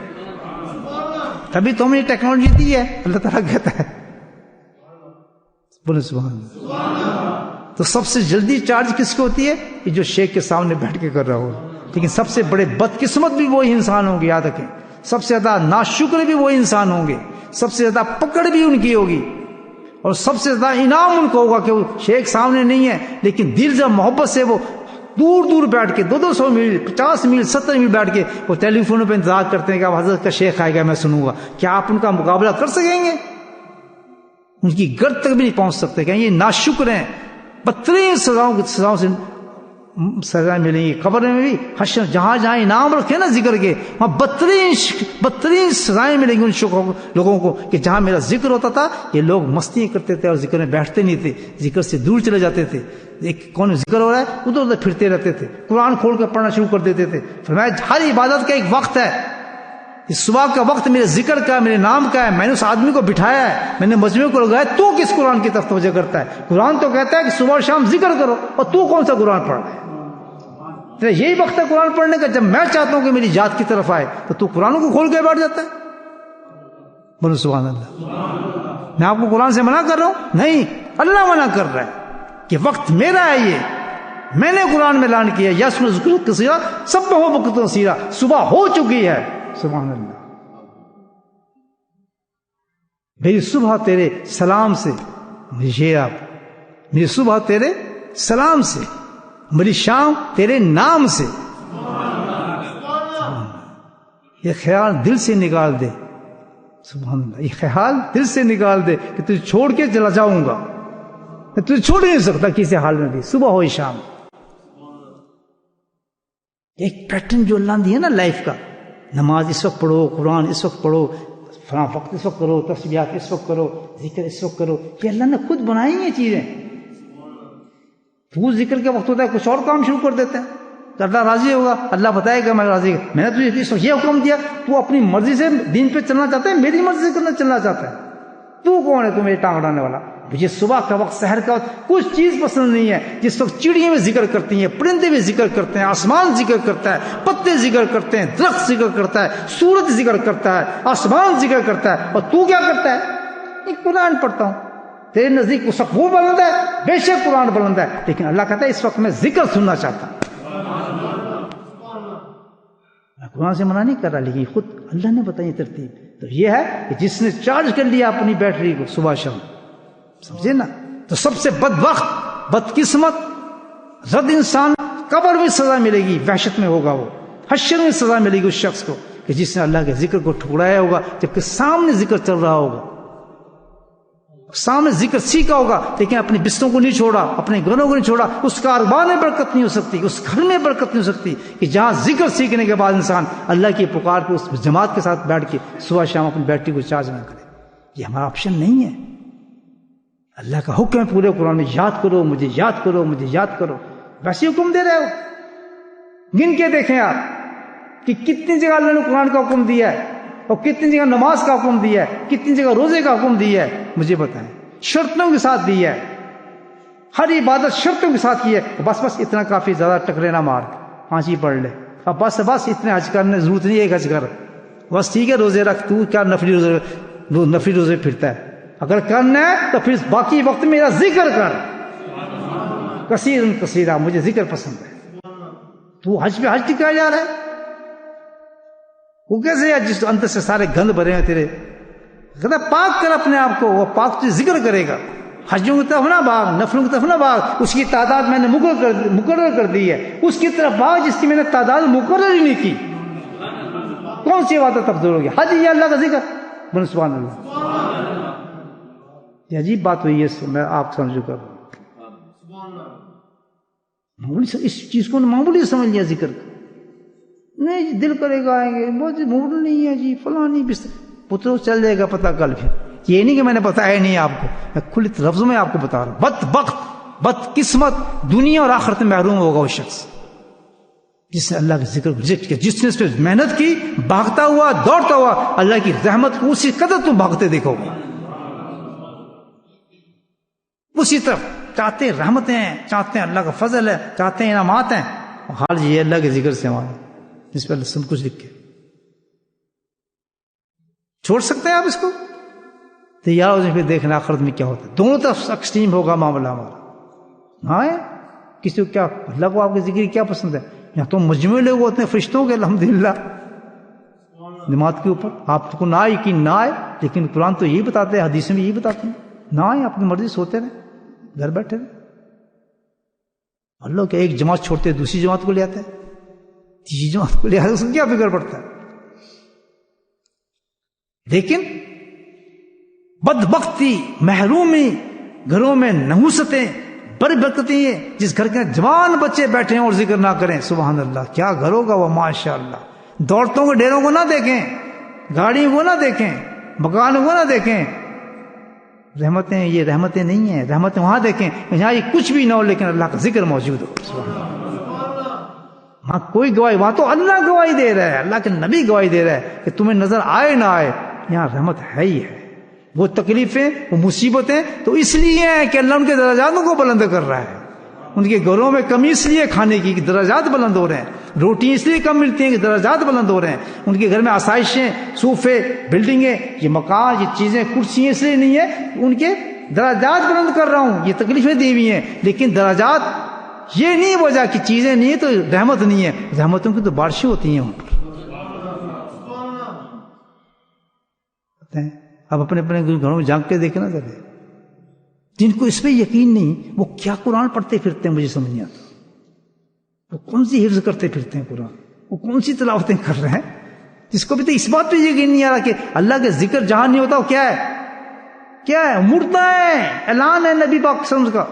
تبھی تو ہم نے ٹیکنالوجی دی ہے. اللہ تعالیٰ کہتا ہے بولے سبحان اللہ. تو سب سے جلدی چارج کس کو ہوتی ہے؟ یہ جو شیخ کے سامنے بیٹھ کے کر رہا ہو. لیکن سب سے بڑے بدقسمت بھی وہی انسان ہوں گے, یاد رکھیں. سب سے زیادہ ناشکر بھی وہی انسان ہوں گے, سب سے زیادہ پکڑ بھی ان کی ہوگی, اور سب سے زیادہ انعام ان کو ہوگا کہ وہ شیخ سامنے نہیں ہے, لیکن دل جب محبت سے وہ دور دور بیٹھ کے 200 میل 50 میل 70 میل بیٹھ کے وہ ٹیلی فون پہ انتظار کرتے ہیں کہ اب حضرت کا شیخ آئے گا میں سنوں گا. کیا آپ ان کا مقابلہ کر سکیں گے؟ ان کی گرد تک بھی نہیں پہنچ سکتے. کہ یہ ناشکر ہیں, بدترین سزاؤں سے سزا ملیں گی قبر میں بھی, حشر جہاں جہاں انعام رکھے نا ذکر کے, وہاں بدترین سزائیں ملیں گی ان لوگوں کو کہ جہاں میرا ذکر ہوتا تھا یہ لوگ مستی کرتے تھے اور ذکر میں بیٹھتے نہیں تھے, ذکر سے دور چلے جاتے تھے. ایک کون ذکر ہو رہا ہے ادھر ادھر پھرتے رہتے تھے, قرآن کھول کے پڑھنا شروع کر دیتے تھے. فرمایا ہر عبادت کا ایک وقت ہے. اس صبح کا وقت میرے ذکر کا, میرے نام کا ہے. میں نے اس آدمی کو بٹھایا ہے, میں نے مجمع کو لگایا. تو کس قرآن کی طرف توجہ کرتا ہے؟ قرآن تو کہتا ہے کہ صبح شام ذکر کرو, اور تو کون سا قرآن پڑھ رہا ہے؟ یہی وقت ہے قرآن پڑھنے کا. جب میں چاہتا ہوں کہ میری ذات کی طرف آئے تو قرآن کو کھول کے بیٹھ جاتا ہے. بولو سبحان اللہ. میں آپ کو قرآن سے منع کر رہا ہوں؟ نہیں, اللہ منع کر رہا ہے کہ وقت میرا ہے, یہ میں نے قرآن میں اعلان کیا. یسن ذکر کثیرا سب ہو وقت کثیرا, صبح ہو چکی ہے. سبحان اللہ. میری صبح تیرے سلام سے, میری صبح تیرے سلام سے, میری شام تیرے نام سے. یہ خیال دل سے نکال دے. سبحان اللہ. یہ خیال دل سے نکال دے کہ تجھے چھوڑ کے چلا جاؤں گا. میں تجھے چھوڑ نہیں سکتا کسی حال میں بھی, صبح ہو شام. ایک پیٹرن جو اللہ نے دیا نا لائف کا, نماز اس وقت پڑھو, قرآن اس وقت پڑھو, فلاں وقت اس وقت کرو, تسبیحات اس وقت کرو, ذکر اس وقت کرو. یہ اللہ نے خود بنائی ہیں چیزیں. وہ ذکر کے وقت ہوتا ہے کچھ اور کام شروع کر دیتے ہیں تو اللہ راضی ہوگا. اللہ بتائے گا میں راضی, میں نے تجھے اس وقت یہ حکم دیا, تو اپنی مرضی سے دین پہ چلنا چاہتا ہے, میری مرضی سے چلنا چاہتا ہے. تو کون ہے تو میری ٹانگ اڑانے والا؟ مجھے صبح کا وقت, سحر کا وقت کچھ چیز پسند نہیں ہے جس وقت چڑیاں بھی ذکر کرتی ہیں, پرندے بھی ذکر کرتے ہیں, آسمان ذکر کرتا ہے, پتے ذکر کرتے ہیں, درخت ذکر کرتا ہے, سورج ذکر کرتا ہے, آسمان ذکر کرتا ہے, اور تو کیا کرتا ہے؟ ایک قرآن پڑھتا ہوں. تیرے نزدیک اس وقت وہ بلند ہے, بے شک قرآن بلند ہے, لیکن اللہ کہتا ہے اس وقت میں ذکر سننا چاہتا ہوں. میں قرآن سے منع نہیں کر رہا, لیکن خود اللہ نے بتائی ترتیب. تو یہ ہے کہ جس نے چارج کر لیا اپنی بیٹری کو صبح شام, سمجھے نا, تو سب سے بد وقت, بدقسمت, رد انسان, قبر میں سزا ملے گی, وحشت میں ہوگا وہ, حشر میں سزا ملے گی اس شخص کو کہ جس نے اللہ کے ذکر کو ٹھکرایا ہوگا, جبکہ سامنے ذکر چل رہا ہوگا, سامنے ذکر سیکھا ہوگا, لیکن اپنے بستروں کو نہیں چھوڑا, اپنے گھروں کو نہیں چھوڑا. اس کاروبار میں برکت نہیں ہو سکتی, اس گھر میں برکت نہیں ہو سکتی کہ جہاں ذکر سیکھنے کے بعد انسان اللہ کی پکار کو اس جماعت کے ساتھ بیٹھ کے صبح شام اپنی بیٹری کو چارج نہ کرے. یہ ہمارا آپشن نہیں ہے. اللہ کا حکم ہے پورے قرآن میں, یاد کرو مجھے, یاد کرو مجھے, یاد کرو. ویسے حکم دے رہے ہو, گن کے دیکھیں آپ کہ کتنی جگہ اللہ نے قرآن کا حکم دیا ہے, اور کتنی جگہ نماز کا حکم دیا ہے, کتنی جگہ روزے کا حکم دیا ہے. مجھے بتائیں. شرطوں کے ساتھ دیا ہے, ہر عبادت شرطوں کے ساتھ کی ہے. بس اتنا کافی, زیادہ ٹکرے نہ مار, 5 ہی پڑھ لے, اب بس اتنے حج کرنے ضرورت نہیں ہے, ایک حج کر بس, ٹھیک ہے. روزے رکھ, تو کیا نفلی روزے پھرتا ہے؟ اگر کرنا ہے تو پھر باقی وقت میرا ذکر کر. کثیرا, مجھے ذکر پسند ہے. تو حج پہ حج ٹکایا جا رہا ہے, وہ کیسے ہے جس اندر سے سارے گند بھرے ہیں تیرے؟ کہتا پاک کر اپنے آپ کو, وہ پاک تجھے ذکر کرے گا. حجوں کی طرف نہ بھاگ, نفلوں کی طرف نہ بھاگ, اس کی تعداد میں نے مقرر کر دی ہے. اس کی طرف بھاگ جس کی میں نے تعداد مقرر ہی نہیں کی. کون سی عبادت افضل ہوگی؟ حج یا اللہ کا ذکر؟ بولو سبحان اللہ. یہ عجیب بات ہوئی ہے, میں آپ سمجھو کر اس چیز کو معمولی سمجھ لیا ذکر کا. نہیں جی دل کرے گا آئیں گے, بہت موڈ نہیں ہے جی, فلاں نہیں, بستر پتروں چل جائے گا پتہ کل. پھر یہ نہیں کہ میں نے بتایا نہیں آپ کو, میں کھلی لفظوں میں آپ کو بتا رہا ہوں. بدبخت, بدقسمت, دنیا اور آخرت میں محروم ہوگا وہ شخص جس نے اللہ کے ذکر کو ریجیکٹ کیا, جس نے اس پہ محنت کی, بھاگتا ہوا, دوڑتا ہوا. اللہ کی رحمت کو اسی قدر تم بھاگتے دیکھو گے. اسی طرف چاہتے ہیں رحمتیں ہیں، چاہتے ہیں اللہ کا فضل ہے، چاہتے ہیں انعامات ہیں، حال یہ اللہ کے ذکر سے ہمارا جس پہ اللہ سب کچھ لکھ کے چھوڑ سکتے ہیں آپ اس کو؟ تیار ہو جائیں پھر دیکھنا آخرت میں کیا ہوتا ہے. دونوں طرف ایکسٹریم ہوگا معاملہ ہمارا. ہاں کسی کو کیا اللہ کو آپ کے ذکر کیا پسند ہے؟ یہاں تو مجموعے لوگ ہوتے ہیں فرشتوں کے الحمدللہ نماز کے اوپر. آپ کو نہ یقین نہ آئے لیکن قرآن تو یہی بتاتے ہیں، حدیث میں یہی بتاتے ہیں. نہ آئے اپنی مرضی سوتے رہے، گھر بیٹھے رہے. اللہ کہ ایک جماعت چھوڑتے دوسری جماعت کو لے آتے ہیں، تیسری جماعت کو لے آتے ہیں، اس کو کیا فکر پڑتا ہے؟ لیکن بدبختی، محرومی، گھروں میں نحوستیں، بربرکتیں ہیں. جس گھر کے جوان بچے بیٹھے ہیں اور ذکر نہ کریں، سبحان اللہ کیا گھر ہوگا وہ ماشاء اللہ. دولتوں کے ڈیروں کو نہ دیکھیں، گاڑیوں کو نہ دیکھیں، مکانوں کو نہ دیکھیں. رحمتیں یہ رحمتیں نہیں ہیں. رحمتیں وہاں دیکھیں یہاں یہ کچھ بھی نہ ہو لیکن اللہ کا ذکر موجود ہو. وہاں کوئی گواہی، وہاں تو اللہ گواہی دے رہا ہے، اللہ کے نبی گواہی دے رہا ہے کہ تمہیں نظر آئے نہ آئے یہاں رحمت ہے ہی ہے. وہ تکلیفیں، وہ مصیبتیں تو اس لیے ہیں کہ اللہ ان کے درجاتوں کو بلند کر رہا ہے. ان کے گھروں میں کمی اس لیے کھانے کی کہ درجات بلند ہو رہے ہیں. روٹی اس لیے کم ملتی ہیں کہ درجات بلند ہو رہے ہیں. ان کے گھر میں آسائشیں، صوفے، بلڈنگیں، یہ مکان، یہ چیزیں، کرسیاں اس لیے نہیں ہیں ان کے درجات بلند کر رہا ہوں. یہ تکلیفیں دی ہوئی ہیں لیکن درجات یہ نہیں وجہ کہ چیزیں نہیں ہیں تو رحمت نہیں ہے. رحمتوں کی تو بارشیں ہوتی ہیں. اب اپنے اپنے گھروں میں جھانک کے دیکھنا ذرا. جن کو اس پہ یقین نہیں وہ کیا قرآن پڑھتے پھرتے ہیں مجھے سمجھ نہیں آتا. وہ کون سی حفظ کرتے پھرتے ہیں قرآن، وہ کون سی تلاوتیں کر رہے ہیں جس کو بھی تو اس بات پہ یقین نہیں آ رہا کہ اللہ کے ذکر جہاں نہیں ہوتا وہ کیا ہے، کیا ہے؟ مردہ ہے. اعلان ہے نبی پاک صلی اللہ علیہ وسلم کا،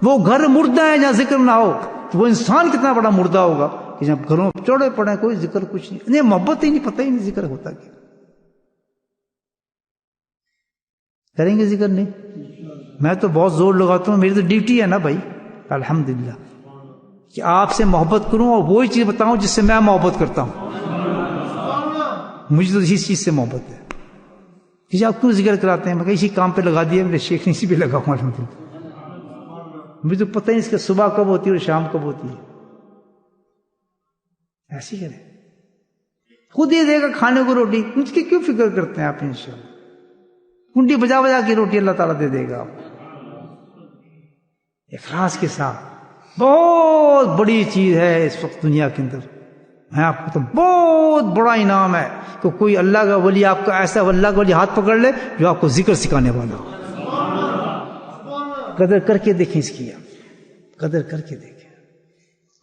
وہ گھر مردہ ہے جہاں ذکر نہ ہو. تو وہ انسان کتنا بڑا مردہ ہوگا کہ جب گھروں میں چوڑے پڑے کوئی ذکر کچھ نہیں، محبت ہی نہیں، پتہ ہی نہیں ذکر ہوتا کیا. کریں گے ذکر؟ نہیں. میں تو بہت زور لگاتا ہوں، میری تو ڈیوٹی ہے نا بھائی الحمدللہ کہ آپ سے محبت کروں اور وہی چیز بتاؤں جس سے میں محبت کرتا ہوں. مجھے تو اسی چیز سے محبت ہے. کہ آپ کیوں ذکر کراتے ہیں؟ میں اسی کام پہ لگا دیا، میرے شیخ نے اسی پہ لگا ہوں الحمدللہ. مجھے تو پتہ نہیں اس کے صبح کب ہوتی ہے اور شام کب ہوتی ہے. ایسی کریں، خود ہی دے گا کھانے کو روٹی، مجھ کی کیوں فکر کرتے ہیں آپ؟ انشاءاللہ کنڈی بجا بجا کے روٹی اللہ تعالیٰ دے دے گا آپ اخلاص کے ساتھ. بہت بڑی چیز ہے اس وقت دنیا کے اندر. میں آپ کو تو بہت بڑا انعام ہے کہ کوئی اللہ کا ولی آپ کا ایسا اللہ کا ولی ہاتھ پکڑ لے جو آپ کو ذکر سکھانے والا ہو. قدر کر کے دیکھیں اس کی، آپ قدر کر کے دیکھیں.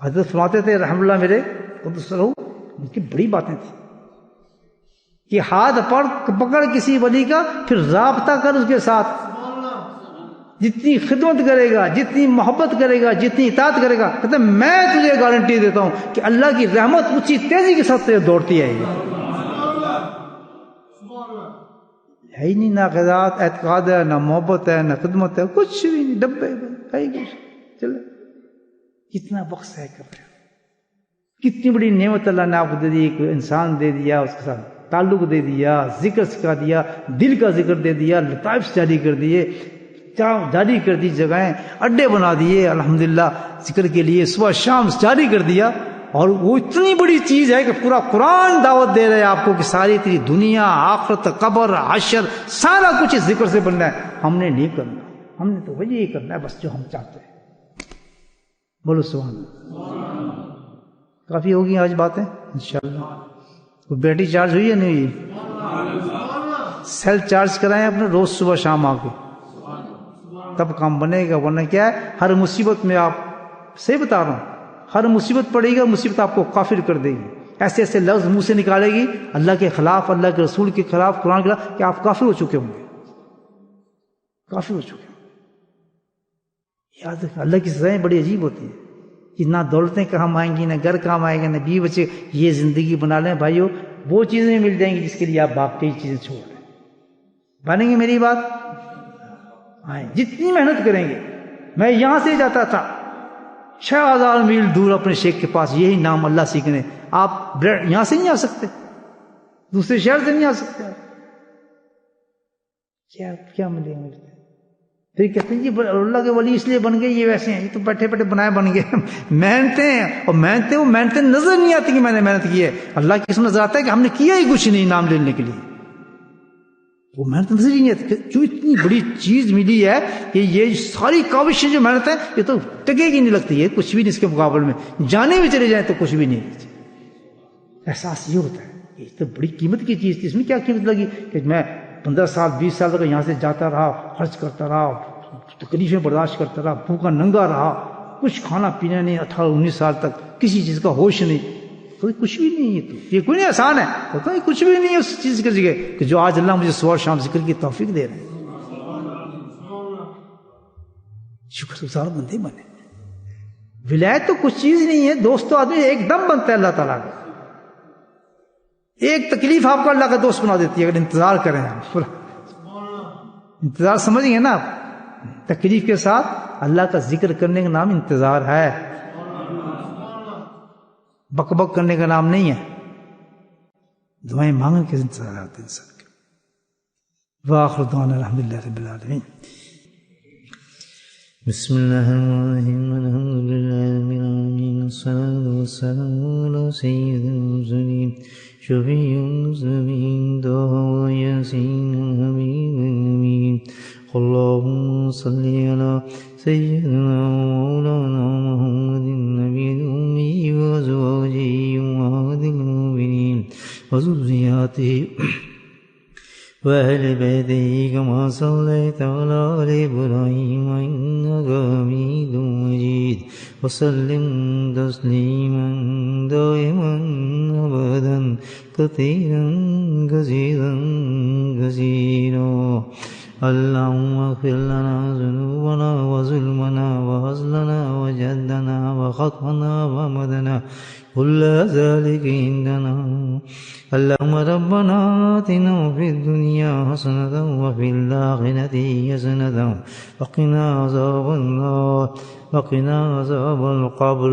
حضرت فرماتے تھے رحم اللہ میرے قدس رہو، ان کی بڑی باتیں تھیں کہ ہاتھ پکڑ کسی ولی کا، پھر رابطہ کر اس کے ساتھ. جتنی خدمت کرے گا، جتنی محبت کرے گا، جتنی اطاعت کرے گا، کہتے ہیں میں تجھے گارنٹی دیتا ہوں کہ اللہ کی رحمت اسی تیزی کے ساتھ دوڑتی ہے. ہے ہی نہیں، نہ قضاء اعتقاد ہے، نہ محبت ہے، نہ خدمت ہے، کچھ بھی نہیں، ڈبے ہے کچھ. چلے کتنا بخش ہے کر رہے ہیں. کتنی بڑی نعمت اللہ نے آپ کو دے دی. ایک انسان دے دیا، اس کے ساتھ تعلق دے دیا، ذکر سکھا دیا، دل کا ذکر دے دیا، لطائف جاری کر دیے، جاری کر دی، جگہیں اڈے بنا دیے الحمدللہ ذکر کے لیے، صبح شام جاری کر دیا. اور وہ اتنی بڑی چیز ہے کہ پورا قرآن دعوت دے رہے ہیں آپ کو کہ ساری تیری دنیا، آخرت، قبر، حشر، سارا کچھ اس ذکر سے بننا ہے. ہم نے نہیں کرنا، ہم نے تو وہی یہ کرنا ہے بس جو ہم چاہتے ہیں. بولو سبحان اللہ. کافی ہوگی آج باتیں انشاءاللہ. وہ بیٹری چارج ہوئی ہے نہیں ہوئی؟ سیل چارج کرائیں اپنے روز صبح شام آ کے، تب کام بنے گا. ورنہ کیا ہے، ہر مصیبت میں، آپ صحیح بتا رہا ہوں، ہر مصیبت پڑے گا، مصیبت آپ کو کافر کر دے گی. ایسے ایسے لفظ منہ سے نکالے گی اللہ کے خلاف، اللہ کے رسول کے خلاف، قرآن کے خلاف، کہ آپ کافر ہو چکے ہوں گے، کافر ہو چکے ہوں. یاد رکھیں اللہ کی سزائیں بڑی عجیب ہوتی ہیں کہ نہ دولتیں کام آئیں گی، نہ گھر کام آئے گا، نہ بیوی بچے. یہ زندگی بنا لیں بھائیو، وہ چیزیں مل جائیں گی جس کے لیے آپ باقی چیزیں چھوڑ دیں. مانیں گے میری بات؟ آئیں جتنی محنت کریں گے. میں یہاں سے جاتا تھا 6000 میل دور اپنے شیخ کے پاس، یہی نام اللہ سیکھنے. آپ یہاں سے نہیں آ سکتے، دوسرے شہر سے نہیں آ سکتے. کیا ملے گا؟ پھر کہتے ہیں جی اللہ کے ولی اس لیے بن گئے یہ ویسے ہیں، یہ تو بیٹھے بیٹھے بنائے بن گئے محنتیں ہیں، اور محنتیں نظر نہیں آتی کہ میں نے محنت کی ہے، اللہ کی قسم نظر آتا ہے کہ ہم نے کیا ہی کچھ نہیں نام لینے کے لیے، وہ محنت نظر ہی نہیں آتی. جو اتنی بڑی چیز ملی ہے کہ یہ ساری کاوشیں جو محنت ہے یہ تو ٹکے کی نہیں لگتی ہے، کچھ بھی نہیں اس کے مقابل میں، جانے بھی چلے جائیں تو کچھ بھی نہیں. احساس یہ ہوتا ہے یہ تو بڑی قیمت کی چیز تھی، اس میں کیا قیمت لگی کہ میں 15 سال 20 سال تک یہاں سے جاتا رہا، خرچ کرتا رہا، تکلیفیں برداشت کرتا رہا، بھوکا ننگا رہا، کچھ کھانا پینا نہیں، 18 19 سال تک کسی چیز کا ہوش نہیں، کوئی کچھ بھی نہیں. یہ کوئی نہیں آسان ہے، ہوتا ہے کچھ بھی نہیں ہے اس چیز کی جگہ کہ جو آج اللہ مجھے صبح شام ذکر کی توفیق دے رہے ہیں. شکر گزار بندے بنے. ولایت تو کچھ چیز نہیں ہے دوست، تو آدمی ایک دم بنتا ہے اللہ تعالیٰ کا. ایک تکلیف آپ کو اللہ کا دوست بنا دیتی ہے اگر انتظار کریں. انتظار سمجھ گئے نا آپ؟ تکلیف کے ساتھ اللہ کا ذکر کرنے کا نام انتظار ہے، بک بک کرنے کا نام نہیں ہے. دعائیں مانگنے کے انتظار آتے ہیں انسان کے. وآخر دعوانا الحمدللہ رب العالمین. بسم اللہ الرحمن الرحیم الحمد للہ رب العالمین والصلاة والسلام علی سید المرسلین شفیع المذنبین طه یاسین الحبیب الامین. اللهم صل على سيدنا مولانا محمد النبي الأمي وأزواجه أمهات المؤمنين وذرياته وأهل بيته كما صليت على آل إبراهيم إنك حميد مجيد وسلم تسليما دائما أبدا كثيرا كثيرا كثيرا. اللهم اغفر لنا ذنوبنا وظلمنا وهزلنا وجدنا وخطأنا ومدنا كل ذلك عندنا. اللهم ربنا آتنا في الدنيا حسنة وفي الآخرة حسنة وقنا عذاب النار وقنا عذاب القبر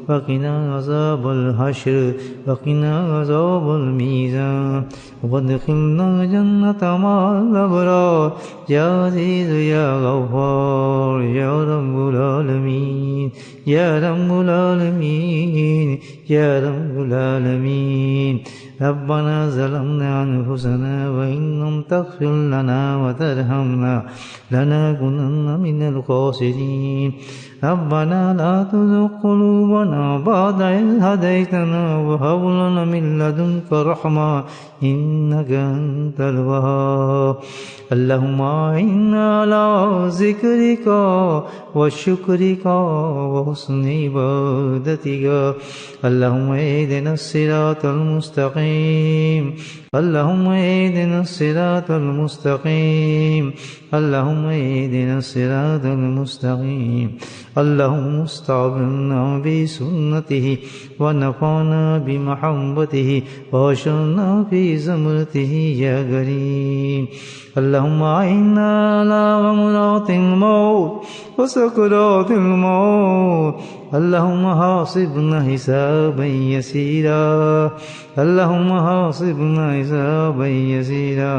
وقنا عذاب الحشر وقنا عذاب الميزان وادخلنا جنة مع الأبرار يا عزيز يا غفار يا رب العالمين يا رب العالمين يا رب العالمين. ربنا ظلمنا أنفسنا وإن لم تغفر لنا وترحمنا لنكونن من الخاسرين. ربنا لا تزغ قلوبنا بعد إذ هديتنا وهب لنا من لدنك رحمة إنك أنت الوهاب. اللهم أعنا على ذكرك وشكرك وحسن عبادتك. اللهم اهدنا الصراط المستقيم اللهم اهدنا الصراط المستقيم اللهم اهدنا الصراط المستقيم. اللهم استعملنا بسنته ونفعنا بمحبته واشرنا في زمرته يا كريم. اللهم أعنا على غمرات الموت وسكرات الموت. اللهم حاسبنا حسابا يسيرا اللهم حاسبنا حسابا يسيرا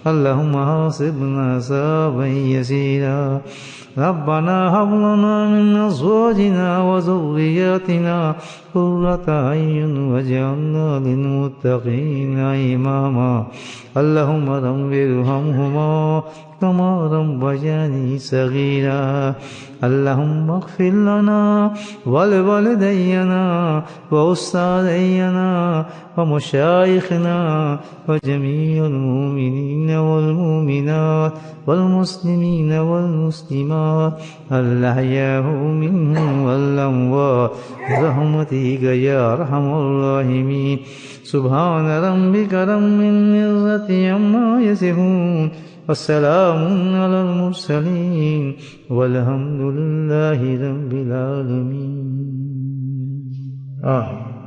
اللهم حاسبنا حسابا يسيرا. ربنا هب لنا من أزواجنا وذرياتنا قرة أعين واجعلنا للمتقين إماما. اللهم رب ارحمهما كما ربياني صغيرا. اللهم اغفر لنا ولوالدينا وأستاذينا ومشايخنا وجميع المؤمنين والمؤمنات والمسلمين والمسلمات الأحياء منهم والأموات برحمتك يا أرحم الراحمين. سبحان ربك رب العزة عما يصفون والسلام على المرسلين والحمد لله رب العالمين. آمين.